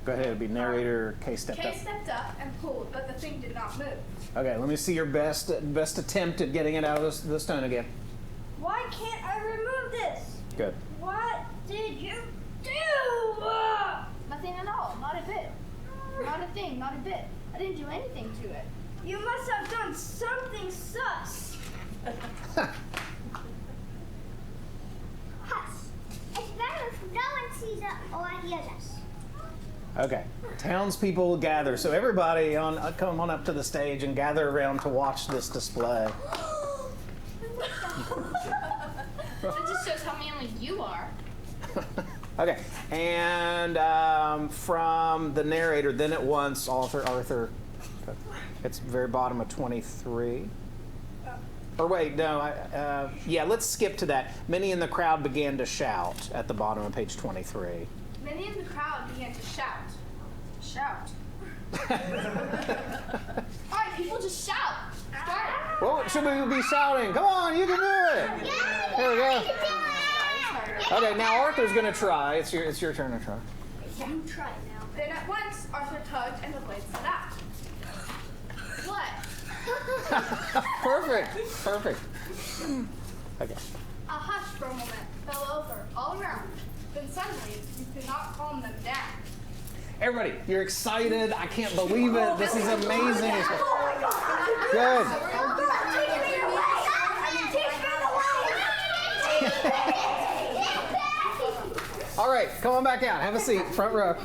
Go ahead, it'll be narrator. Kay stepped up.
Kay stepped up and pulled, but the thing did not move.
Okay, let me see your best attempt at getting it out of the stone again.
Why can't I remove this?
Good.
What did you do?
Nothing at all, not a bit. Not a thing, not a bit. I didn't do anything to it.
You must have done something sus.
Hush. It's better if no one sees it or hears us.
Okay. Townspeople gather. So everybody come on up to the stage and gather around to watch this display.
That just shows how manly you are.
Okay. And from the narrator, then at once, Arthur. It's very bottom of 23. Or wait, no. Yeah, let's skip to that. Many in the crowd began to shout at the bottom of page 23.
Many in the crowd began to shout. Shout. Alright, people just shout. Start.
Well, should we be shouting? Come on, you can do it. There we go. Okay, now Arthur's gonna try. It's your turn to try.
You try it now. Then at once, Arthur tugged and the blade set out. What?
Perfect. Okay.
A hush for a moment fell over all around. Then suddenly, you could not calm them down.
Everybody, you're excited. I can't believe it. This is amazing. Good. All right, come on back out. Have a seat, front row.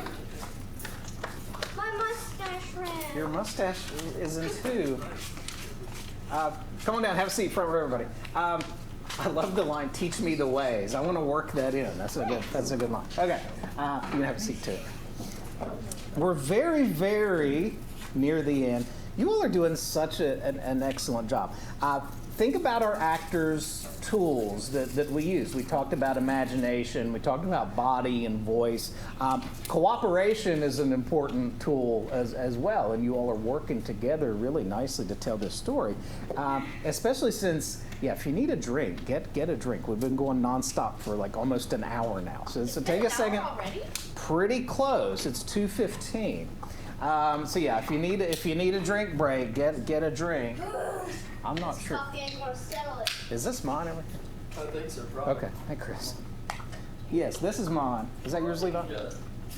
Your mustache is in two. Come on down, have a seat, front row, everybody. I love the line, "Teach me the ways." I want to work that in. That's a good line. Okay, you can have a seat too. We're very, very near the end. You all are doing such an excellent job. Think about our actors' tools that we use. We talked about imagination. We talked about body and voice. Cooperation is an important tool as well, and you all are working together really nicely to tell this story. Especially since, if you need a drink, get a drink. We've been going nonstop for like almost an hour now. So take a second.
Already?
Pretty close. It's 2:15. If you need a drink break, get a drink. I'm not sure.
Coffee ain't gonna settle it.
Is this mine over here?
I think so, probably.
Okay. Hey, Chris. Yes, this is mine. Is that yours, Levi?
No,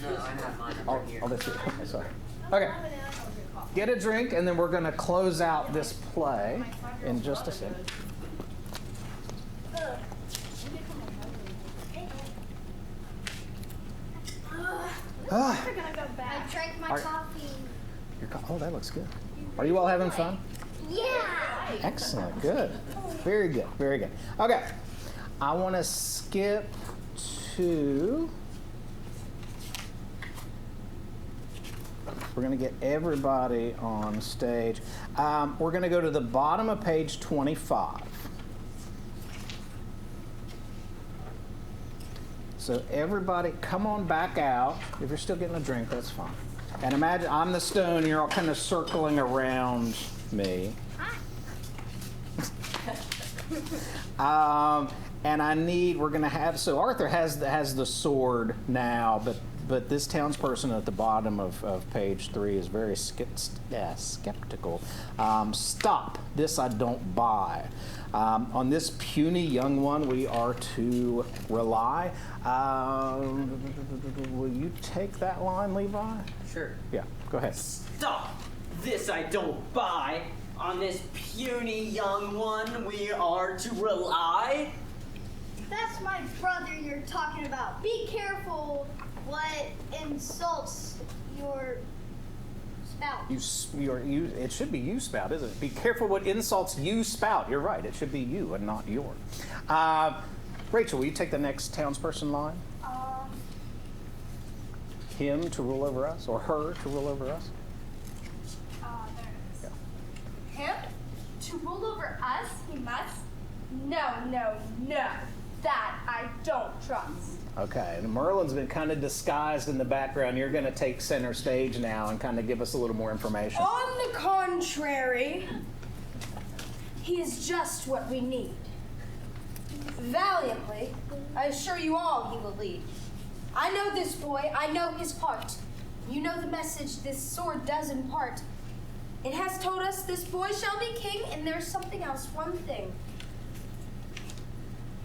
I have mine
Oh,
over here.
that's yours. Sorry. Okay. Get a drink, and then we're going to close out this play in just a second.
We're gonna go back. I drank my coffee.
Oh, that looks good. Are you all having fun?
Yeah.
Excellent. Good. Very good. Very good. Okay. I want to skip to. We're going to get everybody on stage. We're going to go to the bottom of page 25. So everybody, come on back out. If you're still getting a drink, that's fine. And imagine I'm the stone, you're all kind of circling around me. And we're going to have, so Arthur has the sword now, but this townsperson at the bottom of page 3 is very skeptical. Stop, this I don't buy. On this puny young one, we are to rely. Will you take that line, Levi?
Sure.
Yeah, go ahead.
Stop! This I don't buy. On this puny young one, we are to rely.
That's my brother you're talking about. Be careful what insults your spout.
It should be you spout, isn't it? Be careful what insults you spout. You're right. It should be you and not your. Rachel, will you take the next townsperson line? Him to rule over us, or her to rule over us?
There it is. Him? To rule over us, he must? No. That I don't trust.
Okay, and Merlin's been kind of disguised in the background. You're going to take center stage now and kind of give us a little more information.
On the contrary, he is just what we need. Valiantly, I assure you all he will lead. I know this boy, I know his heart. You know the message this sword does impart. It has told us this boy shall be king, and there's something else, one thing.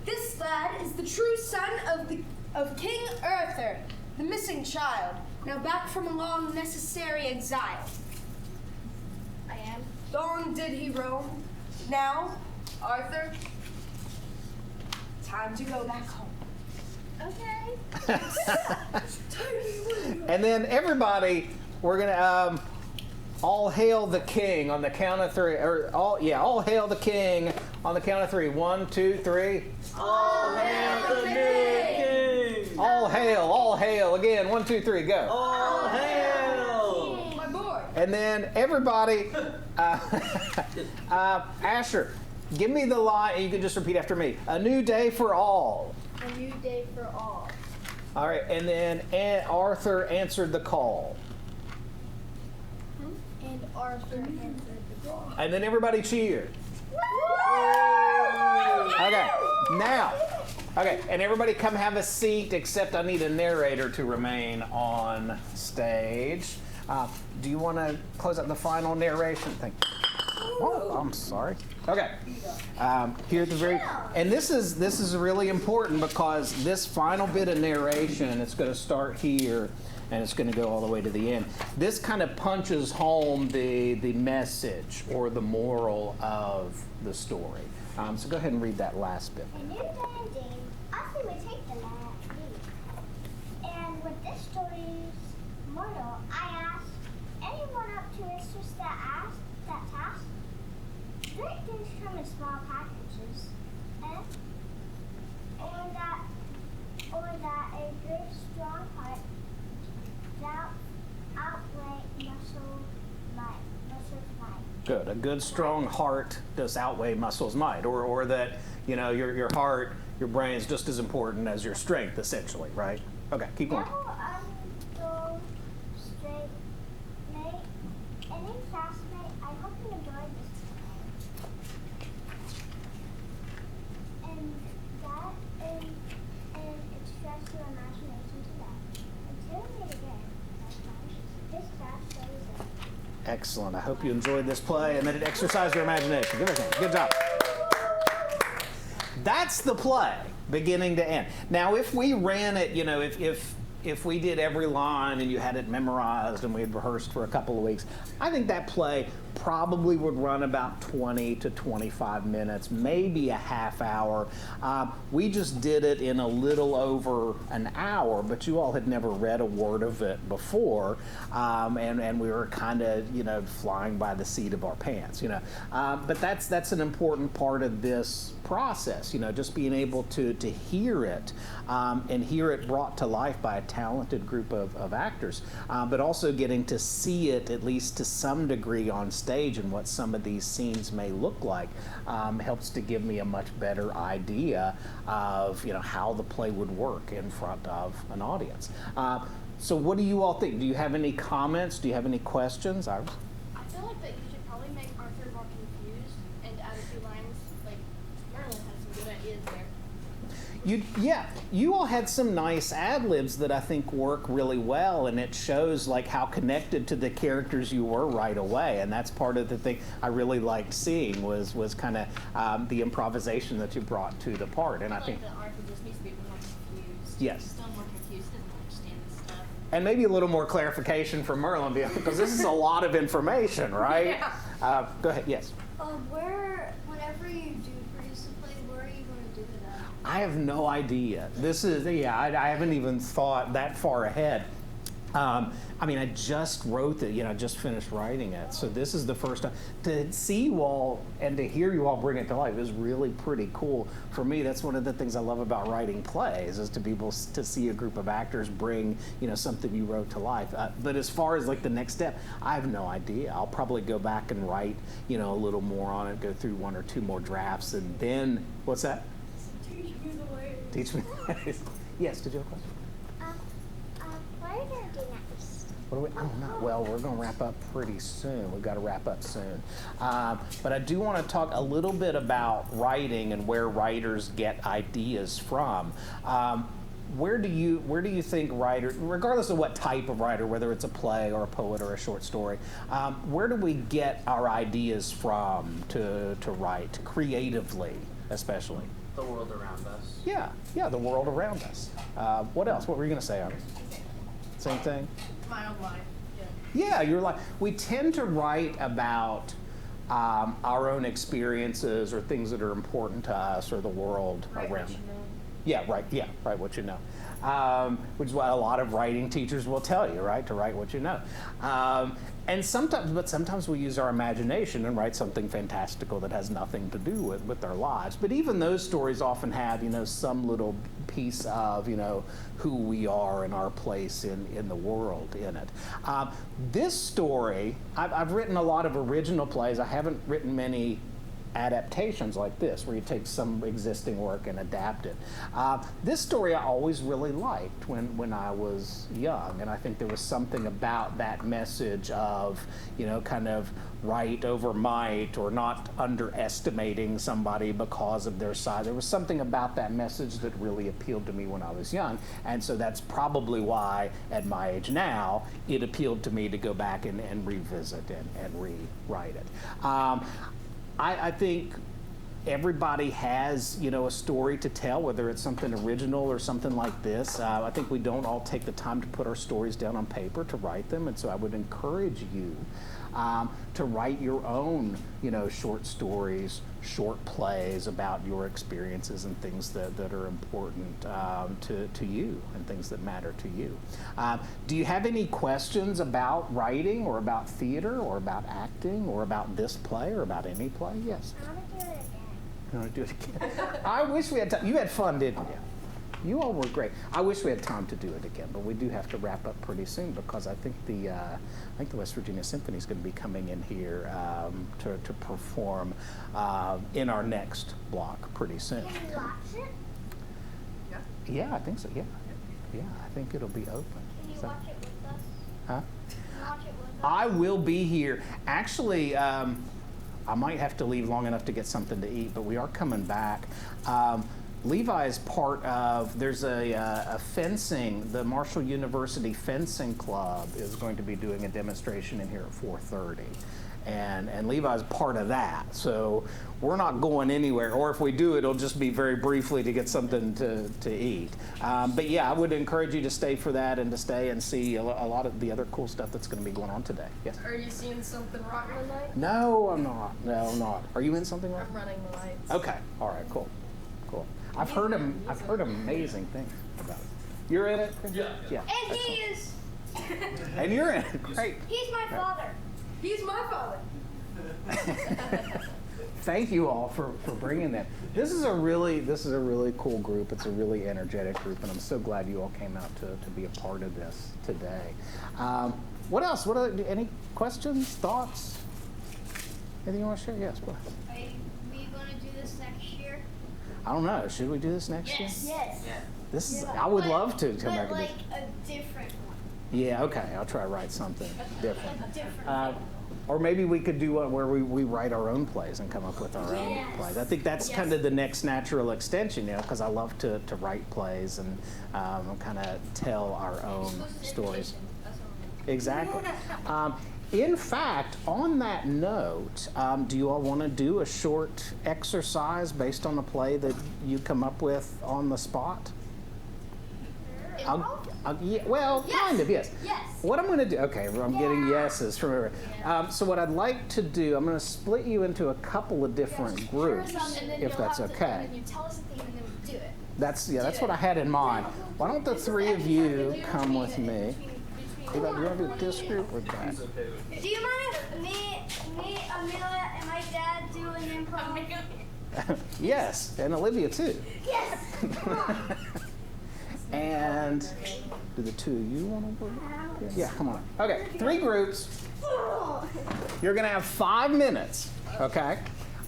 This lad is the true son of King Arthur, the missing child, now back from a long necessary exile.
I am.
Long did he roam. Now, Arthur, time to go back home.
Okay.
And then everybody, we're going to all hail the king on the count of 3. All hail the king on the count of 3. 1, 2, 3.
All hail the new king!
All hail. Again, 1, 2, 3, go.
All hail!
My boy.
And then everybody, Asher, give me the line, and you can just repeat after me. A new day for all.
A new day for all.
All right, and then Arthur answered the call.
And Arthur answered the call.
And then everybody cheered. Okay, now, and everybody come have a seat, except I need a narrator to remain on stage. Do you want to close out the final narration thing? Oh, I'm sorry. Okay. Here at the very, and this is really important because this final bit of narration, it's going to start here and it's going to go all the way to the end. This kind of punches home the message or the moral of the story. So go ahead and read that last bit.
A new day indeed. Arthur would take the lead. And with this story's moral, I ask anyone up to his small packages, or that a good strong heart outweigh muscles might.
Good. A good strong heart does outweigh muscle's might, or that your heart, your brain is just as important as your strength, essentially, right? Okay, keep going.
Go straight, mate. And in classmate, I hope you enjoyed this today. And express your imagination today. Until we meet again, this class shows up.
Excellent. I hope you enjoyed this play and that it exercised your imagination. Give it a hand. Good job. That's the play, beginning to end. Now, if we ran it, if we did every line and you had it memorized and we had rehearsed for a couple of weeks, I think that play probably would run about 20 to 25 minutes, maybe a half hour. We just did it in a little over an hour, but you all had never read a word of it before, and we were kind of, flying by the seat of our pants, But that's an important part of this process, just being able to hear it and hear it brought to life by a talented group of actors, but also getting to see it at least to some degree on stage and what some of these scenes may look like helps to give me a much better idea of how the play would work in front of an audience. So what do you all think? Do you have any comments? Do you have any questions? Iris?
I feel like that you should probably make Arthur more confused and add a few lines. Like Merlin has some good ideas there.
You all had some nice ad-libs that I think work really well, and it shows like how connected to the characters you were right away, and that's part of the thing I really liked seeing was kind of the improvisation that you brought to the part, and I think
that Arthur just needs to be more confused.
Yes.
He's still more confused, doesn't understand this stuff.
and maybe a little more clarification from Merlin because this is a lot of information, right?
Yeah.
Go ahead. Yes.
Whenever you do produce a play, where are you going to do it at?
I have no idea. This is, I haven't even thought that far ahead. I just wrote it, just finished writing it. So this is the first time. To see you all and to hear you all bring it to life is really pretty cool. For me, that's one of the things I love about writing plays is to be able to see a group of actors bring, something you wrote to life. But as far as like the next step, I have no idea. I'll probably go back and write, a little more on it, go through one or two more drafts, and then, what's that?
Teach me the way.
Teach me the ways. Yes, did you have a question?
What are you going to do next?
What do we? I don't know. Well, we're going to wrap up pretty soon. We've got to wrap up soon. But I do want to talk a little bit about writing and where writers get ideas from. Where do you think writers, regardless of what type of writer, whether it's a play or a poet or a short story, where do we get our ideas from to write creatively, especially?
The world around us.
Yeah, the world around us. What else? What were you going to say, Ari? Same thing?
My own life.
Yeah, you're like, we tend to write about our own experiences or things that are important to us or the world around. Yeah, write what you know. Which is what a lot of writing teachers will tell you, right? To write what you know. And sometimes we use our imagination and write something fantastical that has nothing to do with our lives. But even those stories often have, some little piece of, who we are and our place in the world in it. This story, I've written a lot of original plays. I haven't written many adaptations like this, where you take some existing work and adapt it. This story I always really liked when I was young, and I think there was something about that message of, kind of right over might, or not underestimating somebody because of their size. There was something about that message that really appealed to me when I was young, and so that's probably why, at my age now, it appealed to me to go back and revisit and rewrite it. I think everybody has, a story to tell, whether it's something original or something like this. I think we don't all take the time to put our stories down on paper to write them, and so I would encourage you to write your own, short stories, short plays about your experiences and things that are important to you and things that matter to you. Do you have any questions about writing or about theater or about acting or about this play or about any play? Yes.
I want to do it again.
You want to do it again? I wish we had time. You had fun, didn't you? You all were great. I wish we had time to do it again, but we do have to wrap up pretty soon because I think the West Virginia Symphony is going to be coming in here to perform in our next block pretty soon.
Can you watch it?
Yeah, I think so. Yeah, I think it'll be open.
Can you
So-
watch it with us?
Huh?
Can you watch it with us?
I will be here. Actually, I might have to leave long enough to get something to eat, but we are coming back. Levi is part of, there's a fencing, the Marshall University Fencing Club is going to be doing a demonstration in here at 4:30. And Levi's part of that. So we're not going anywhere, or if we do, it'll just be very briefly to get something to eat. But yeah, I would encourage you to stay for that and to stay and see a lot of the other cool stuff that's going to be going on today. Yes?
Are you seeing something rotten tonight?
No, I'm not. No, I'm not. Are you in something right?
I'm running the lights.
Okay. All right. Cool. I've heard amazing things about it. You're in it? Yeah.
And he is.
And you're in it. Great.
He's my father.
He's my father.
Thank you all for bringing that. This is a really cool group. It's a really energetic group, and I'm so glad you all came out to be a part of this today. What else? Any questions, thoughts? Anything you want to share? Yes. Go ahead.
Are we going to do this next year?
I don't know. Should we do this next year?
Yes.
Yeah.
This is. I would love to come back
But
to
like
this.
a different one.
Yeah. Okay. I'll try to write something different.
A different
Or maybe we could do one where we write our own plays and come up with our own plays. I think that's kind of the next natural extension, because I love to write plays and kind of tell our own stories. Exactly. In fact, on that note, do you all want to do a short exercise based on a play that you come up with on the spot? Kind of, yes.
Yes.
What I'm going to do, okay, I'm getting yeses from everyone. So what I'd like to do, I'm going to split you into a couple of different groups, if that's okay.
And you tell us something and then we do it.
That's what I had in mind. Why don't the three of you come with me? Do you want to do this group or that?
Do you mind if me, Amelia, and my dad do an improv?
Yes, and Olivia too.
Yes.
And do the two of you want to work? Yeah, come on. Okay, three groups. You're going to have 5 minutes, okay?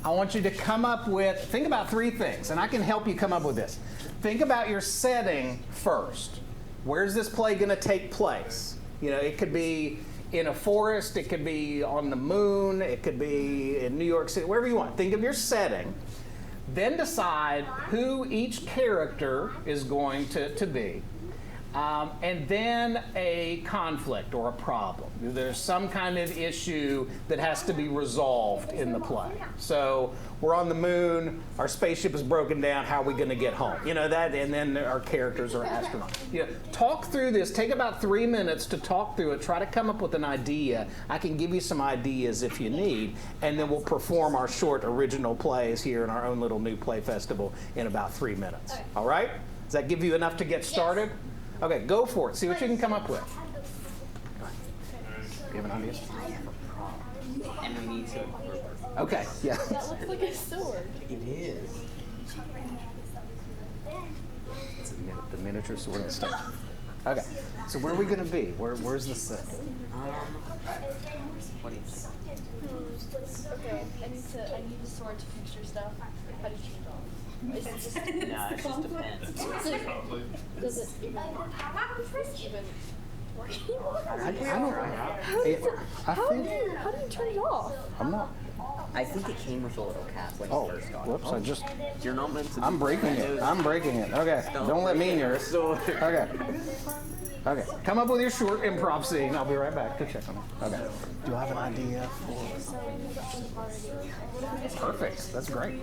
I want you to come up with, think about 3 things, and I can help you come up with this. Think about your setting first. Where's this play going to take place? It could be in a forest, it could be on the moon, it could be in New York City, wherever you want. Think of your setting. Then decide who each character is going to be. And then a conflict or a problem. There's some kind of issue that has to be resolved in the play. So we're on the moon, our spaceship is broken down, how are we going to get home? That, and then our characters are astronauts. Talk through this. Take about 3 minutes to talk through it. Try to come up with an idea. I can give you some ideas if you need, and then we'll perform our short original plays here in our own little new play festival in about 3 minutes.
Okay.
All right? Does that give you enough to get started? Okay, go for it. See what you can come up with. Do you have an idea?
And we need to.
Okay, yeah.
That looks like a sword.
It is.
It's the miniature sword and stuff. Okay, so where are we going to be? Where's the set?
What do you think?
Okay, I need the sword to picture stuff. How do you change all? Is it just
No, it just depends.
does it even work?
I think
How do you turn it off?
I'm not.
I think it came with a little cap when
Oh,
you first got
whoops! I just.
You're not meant to.
I'm breaking it. Okay, don't let me in yours. Okay. Okay. Come up with your short improv scene. I'll be right back to check on it. Okay. Do I have an idea for? Perfect. That's great.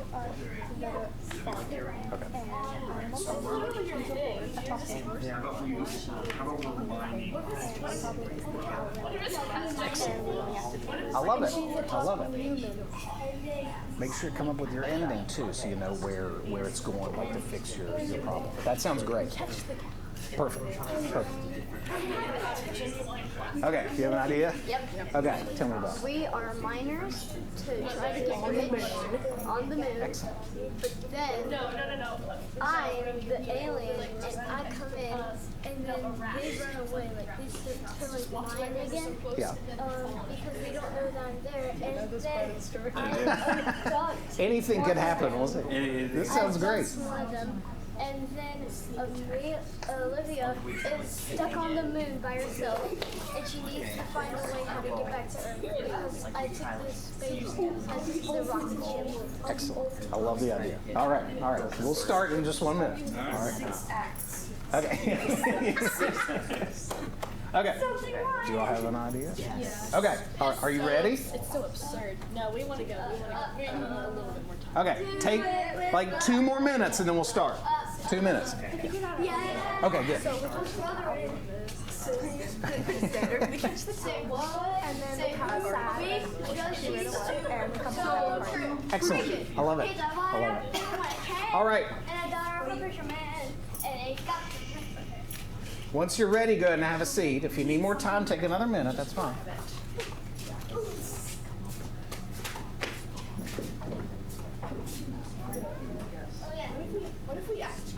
I love it. Make sure you come up with your ending too, so you know where it's going, like to fix your problem. That sounds great. Perfect. Okay, do you have an idea?
Yep.
Okay, tell me about it.
We are miners to try to get rich on the moon. But then I'm the alien and I come in and then they run away, like they turn like mine again.
Yeah.
Because they don't know that I'm there. And then I abduct
Anything could happen, won't it? This sounds great.
one of them. And then Olivia is stuck on the moon by herself, and she needs to find a way how to get back to Earth because I took this space as the rocket ship.
Excellent. I love the idea. All right. We'll start in just 1 minute. All right. Okay. Okay. Do you all have an idea?
Yes.
Okay. Are you ready?
It's so absurd. No, we want to go. We need a little bit more time.
Okay. Take like 2 more minutes and then we'll start. 2 minutes.
Yeah.
Okay, good.
So which one's brother is?
We catch the same one, and then we have
Excellent. I love it. All right.
And I got our fisherman, and it got.
Once you're ready, go ahead and have a seat. If you need more time, take another minute. That's fine.
What if we asked?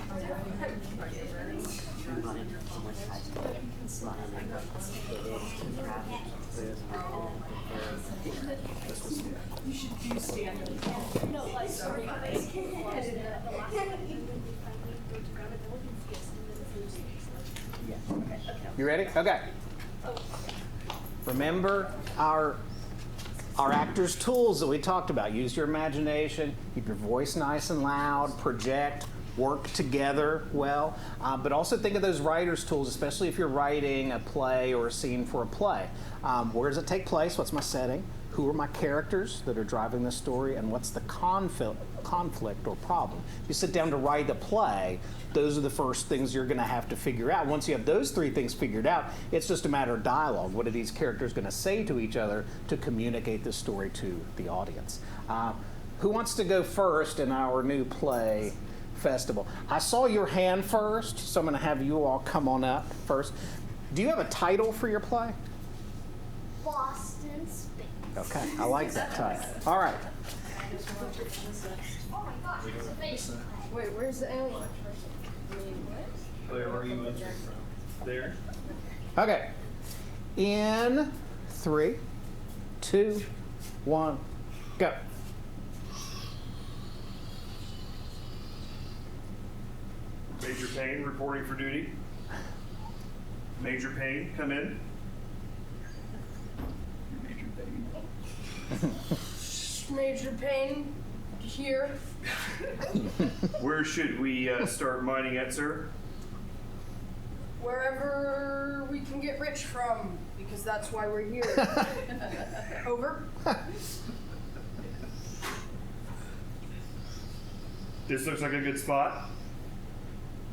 You should do standard. No, like sorry.
You ready? Okay. Remember our actors' tools that we talked about. Use your imagination, keep your voice nice and loud, project, work together well, but also think of those writers' tools, especially if you're writing a play or a scene for a play. Where does it take place? What's my setting? Who are my characters that are driving the story? And what's the conflict or problem? If you sit down to write a play, those are the first things you're going to have to figure out. Once you have those 3 things figured out, it's just a matter of dialogue. What are these characters going to say to each other to communicate the story to the audience? Who wants to go first in our new play festival? I saw your hand first, so I'm going to have you all come on up first. Do you have a title for your play?
Boston Space.
Okay, I like that title. All right.
Oh my gosh, it's a face.
Wait, where's the alien?
Where are you entering from? There?
Okay. In 3, 2, 1, go.
Major Payne reporting for duty. Major Payne, come in. Major Payne.
Major Payne here.
Where should we start mining at, sir?
Wherever we can get rich from, because that's why we're here. Over.
This looks like a good spot.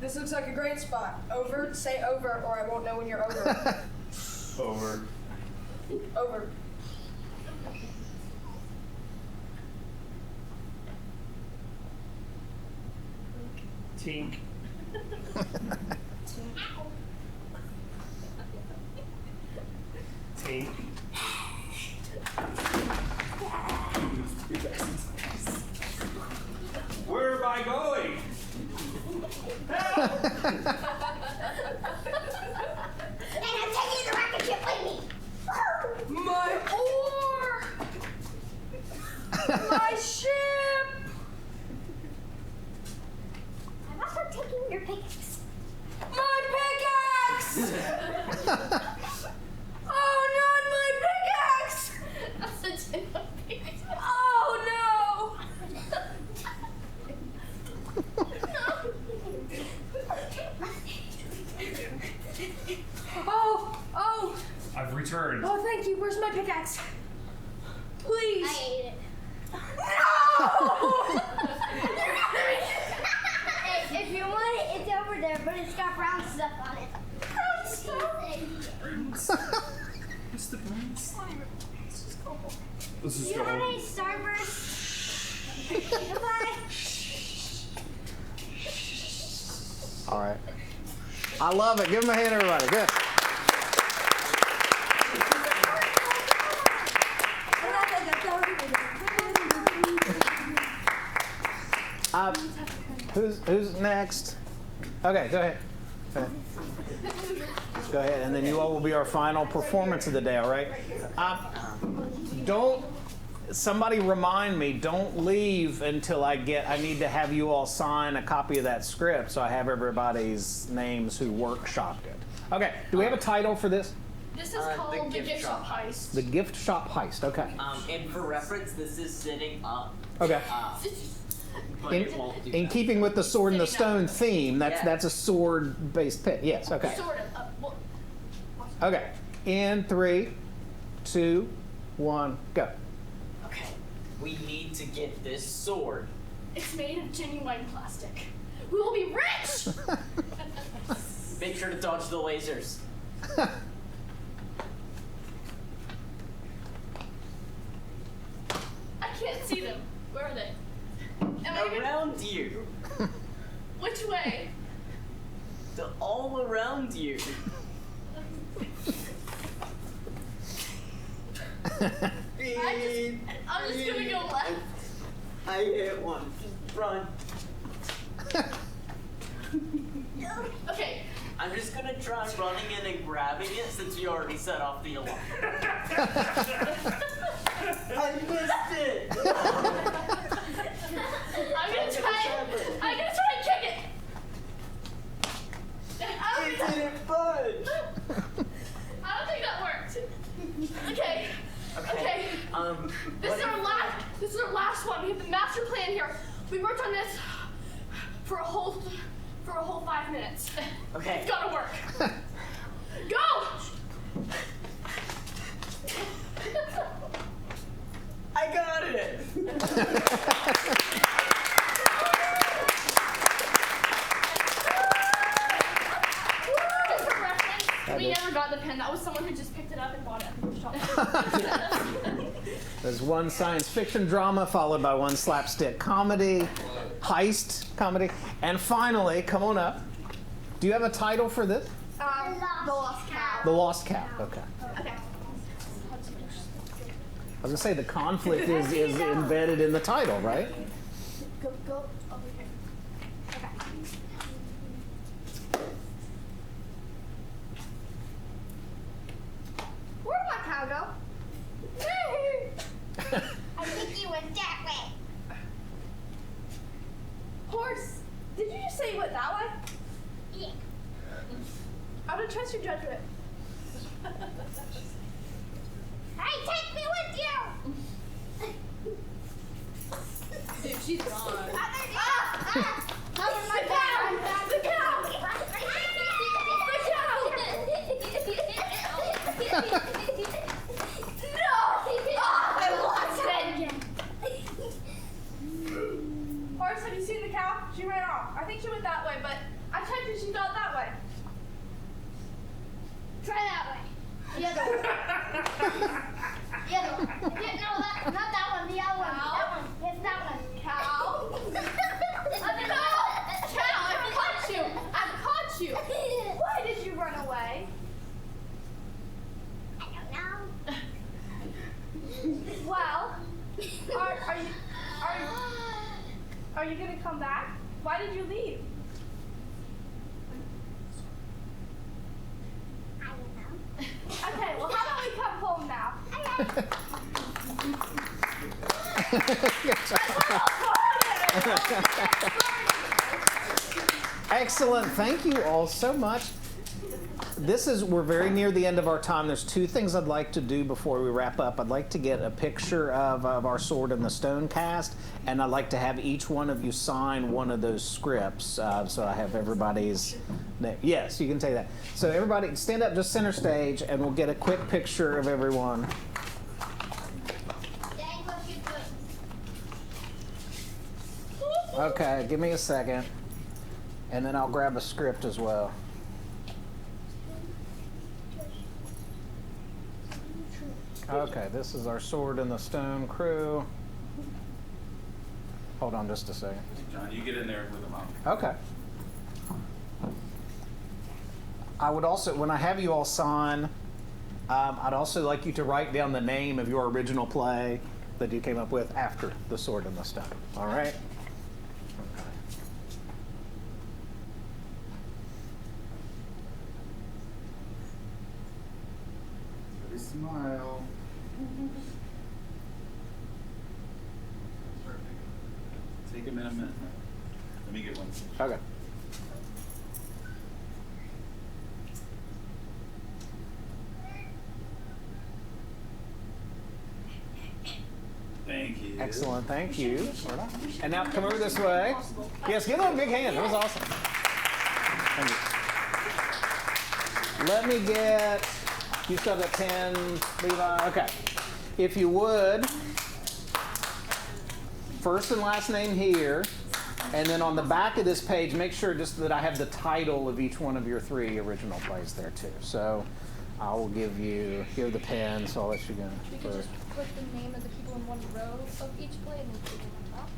This looks like a great spot. Over. Say over, or I won't know when you're over.
Over.
Over.
Tink. Tink. Where am I going? Help!
And I'm taking the rocket ship with me.
My oar! My ship!
I'm also taking your pickaxe.
My pickaxe! Oh, not my pickaxe! Oh, no! Oh!
I've returned.
Oh, thank you. Where's my pickaxe? Please.
I ate it.
No!
Hey, if you want it, it's over there, but it's got brown stuff on it.
What's the brains? Let's
Do
just
you
go
have
home.
any Starburst? Goodbye.
All right. I love it. Give them a hand, everybody. Good. Who's next? Okay, go ahead. Go ahead, and then you all will be our final performance of the day, all right? Somebody remind me, don't leave until I need to have you all sign a copy of that script so I have everybody's names who workshopped it. Okay, do we have a title for this?
This is called the Gift Shop Heist.
The Gift Shop Heist, okay.
And for reference, this is sitting up.
Okay.
But it won't do
In
that.
keeping with the sword and the
Sitting up.
stone theme,
Yeah.
that's a sword-based pit. Yes, okay.
Sort of. Well,
Okay, in 3, 2, 1, go.
Okay. We need to get this sword.
it's made of genuine plastic. We will be rich!
Make sure to dodge the lasers.
I can't see them. Where are they? Am I even...
Around you.
Which way?
All around you.
I'm just gonna go left.
I hit one. Run.
Okay.
I'm just gonna try running in and grabbing it since you already set off the alarm. I missed it.
I'm gonna try and kick it.
It didn't budge.
I don't think that worked. Okay. Okay. This is our last one. We have the master plan here. We worked on this for a whole 5 minutes.
Okay.
It's gotta work. Go!
I got it.
Just for reference, we never got the pen. That was someone who just picked it up and bought it at the shop.
There's one science fiction drama followed by one slapstick comedy, heist comedy, and finally, come on up. Do you have a title for this?
The Lost Cow.
The Lost Cow. Okay.
Okay.
I was gonna say the conflict is embedded in the title, right?
Go over here. Okay. Where'd my cow go?
I think he went that way.
Horse, did you just say you went that way?
Yeah.
I don't trust your judgment.
Hey, take me with you.
Dude, she's gone.
How was my
cow? The cow! No! I lost it! Horse, have you seen the cow? She ran off. I think she went that way, but I checked and she's not that way.
Try that way. The other one. The other one. Yeah, no, not that one. The other one.
Cow?
That one. Yes, that one.
Cow? No! Cow, I've caught you! I've caught you! Why did you run away?
I don't know.
Well, are you gonna come back? Why did you leave?
I don't know.
Okay, well, how about we come home now?
Excellent. Thank you all so much. We're very near the end of our time. There's 2 things I'd like to do before we wrap up. I'd like to get a picture of our Sword in the Stone cast, and I'd like to have each one of you sign one of those scripts. So I have everybody's name. Yes, you can take that. So everybody stand up just center stage, and we'll get a quick picture of everyone.
Dang, what you do?
Okay, give me a second, and then I'll grab a script as well. Okay, this is our Sword in the Stone crew. Hold on just a second.
John, you get in there with them up.
Okay. I would also, when I have you all sign, I'd also like you to write down the name of your original play that you came up with after The Sword in the Stone. All right? Okay.
Smile. Take a minute. Let me get one.
Okay.
Thank you.
Excellent, thank you. And now come over this way. Yes, give them a big hand. That was awesome. Thank you. Let me get, you still have that pen, Levi? Okay. If you would, first and last name here, and then on the back of this page, make sure just that I have the title of each one of your 3 original plays there too. So I will give you, here the pen, so I'll let you go
We could
first.
just put the name of the people in one row of each play and then put them on top.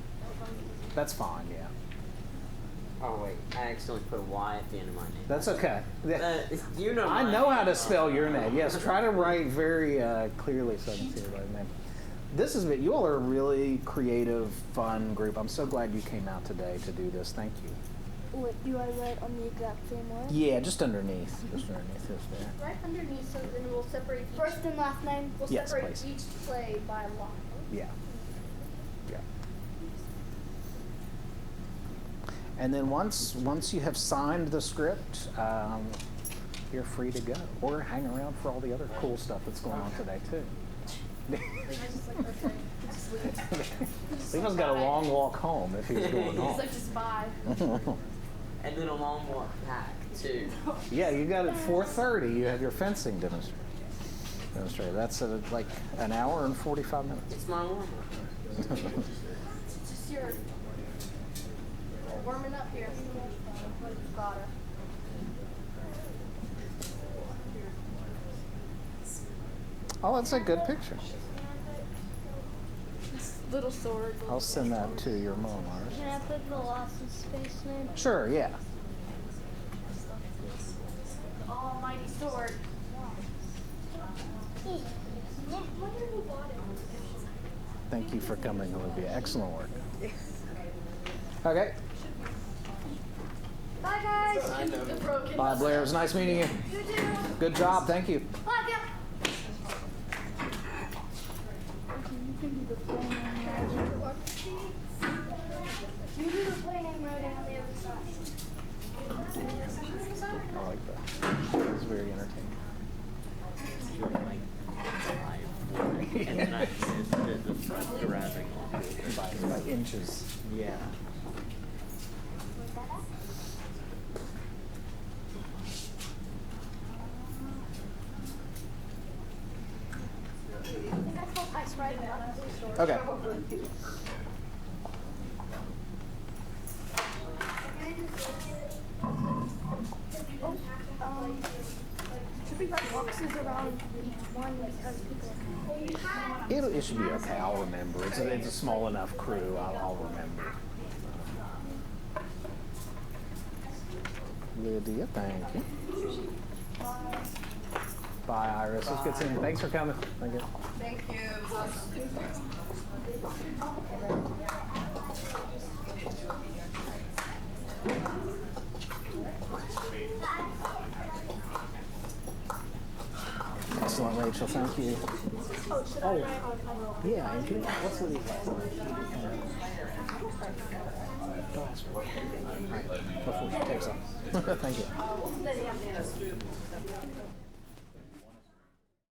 That's fine, yeah.
Oh wait, I accidentally put a Y at the end of my name.
That's okay.
You know.
I know how to spell your name. Yes, try to write very clearly so I can see everybody's name. This has been, you all are a really creative, fun group. I'm so glad you came out today to do this. Thank you.
What do I write on the exact same way?
Yeah, just underneath. Just underneath this there.
Right underneath, so then we'll separate each,
First and last name.
we'll
Yes,
separate
please.
each play by line.
Yeah. Yeah. And then once you have signed the script, you're free to go. Or hang around for all the other cool stuff that's going on today, too.
I was just like, okay, just leave.
Leva's got a long walk home if he's going
He's
home.
like, just bye.
And then a long walk back too.
Yeah, you got at 4:30. You have your fencing demonstrator. That's like an hour and 45 minutes.
It's my warm up.
It's just your warming up here. Got her.
Oh, that's a good picture.
Little sword.
I'll send that to your mom, Iris.
Can I put the Lost in Space name?
Sure, yeah.
The almighty sword.
Thank you for coming, Olivia. Excellent work. Okay.
Bye, guys. The broken.
Bye, Blair. It was nice meeting you.
You too.
Good job. Thank you.
Bye, Kim. You do the play name right on the other side.
I like that. It was very entertaining.
And then I did the front grabbing on it.
By inches.
Yeah.
Ice right on.
Okay.
Should we write boxes around each one because people
It should be okay. I'll remember. It's a small enough crew. I'll remember. Lydia, thank you. Bye, Iris. It was good seeing you. Thanks for coming. Thank you.
Thank you.
Excellent, Rachel. Thank you. Oh, yeah. And what's Lydia's last name? Don't ask her. All right. Before she takes off. Thank you.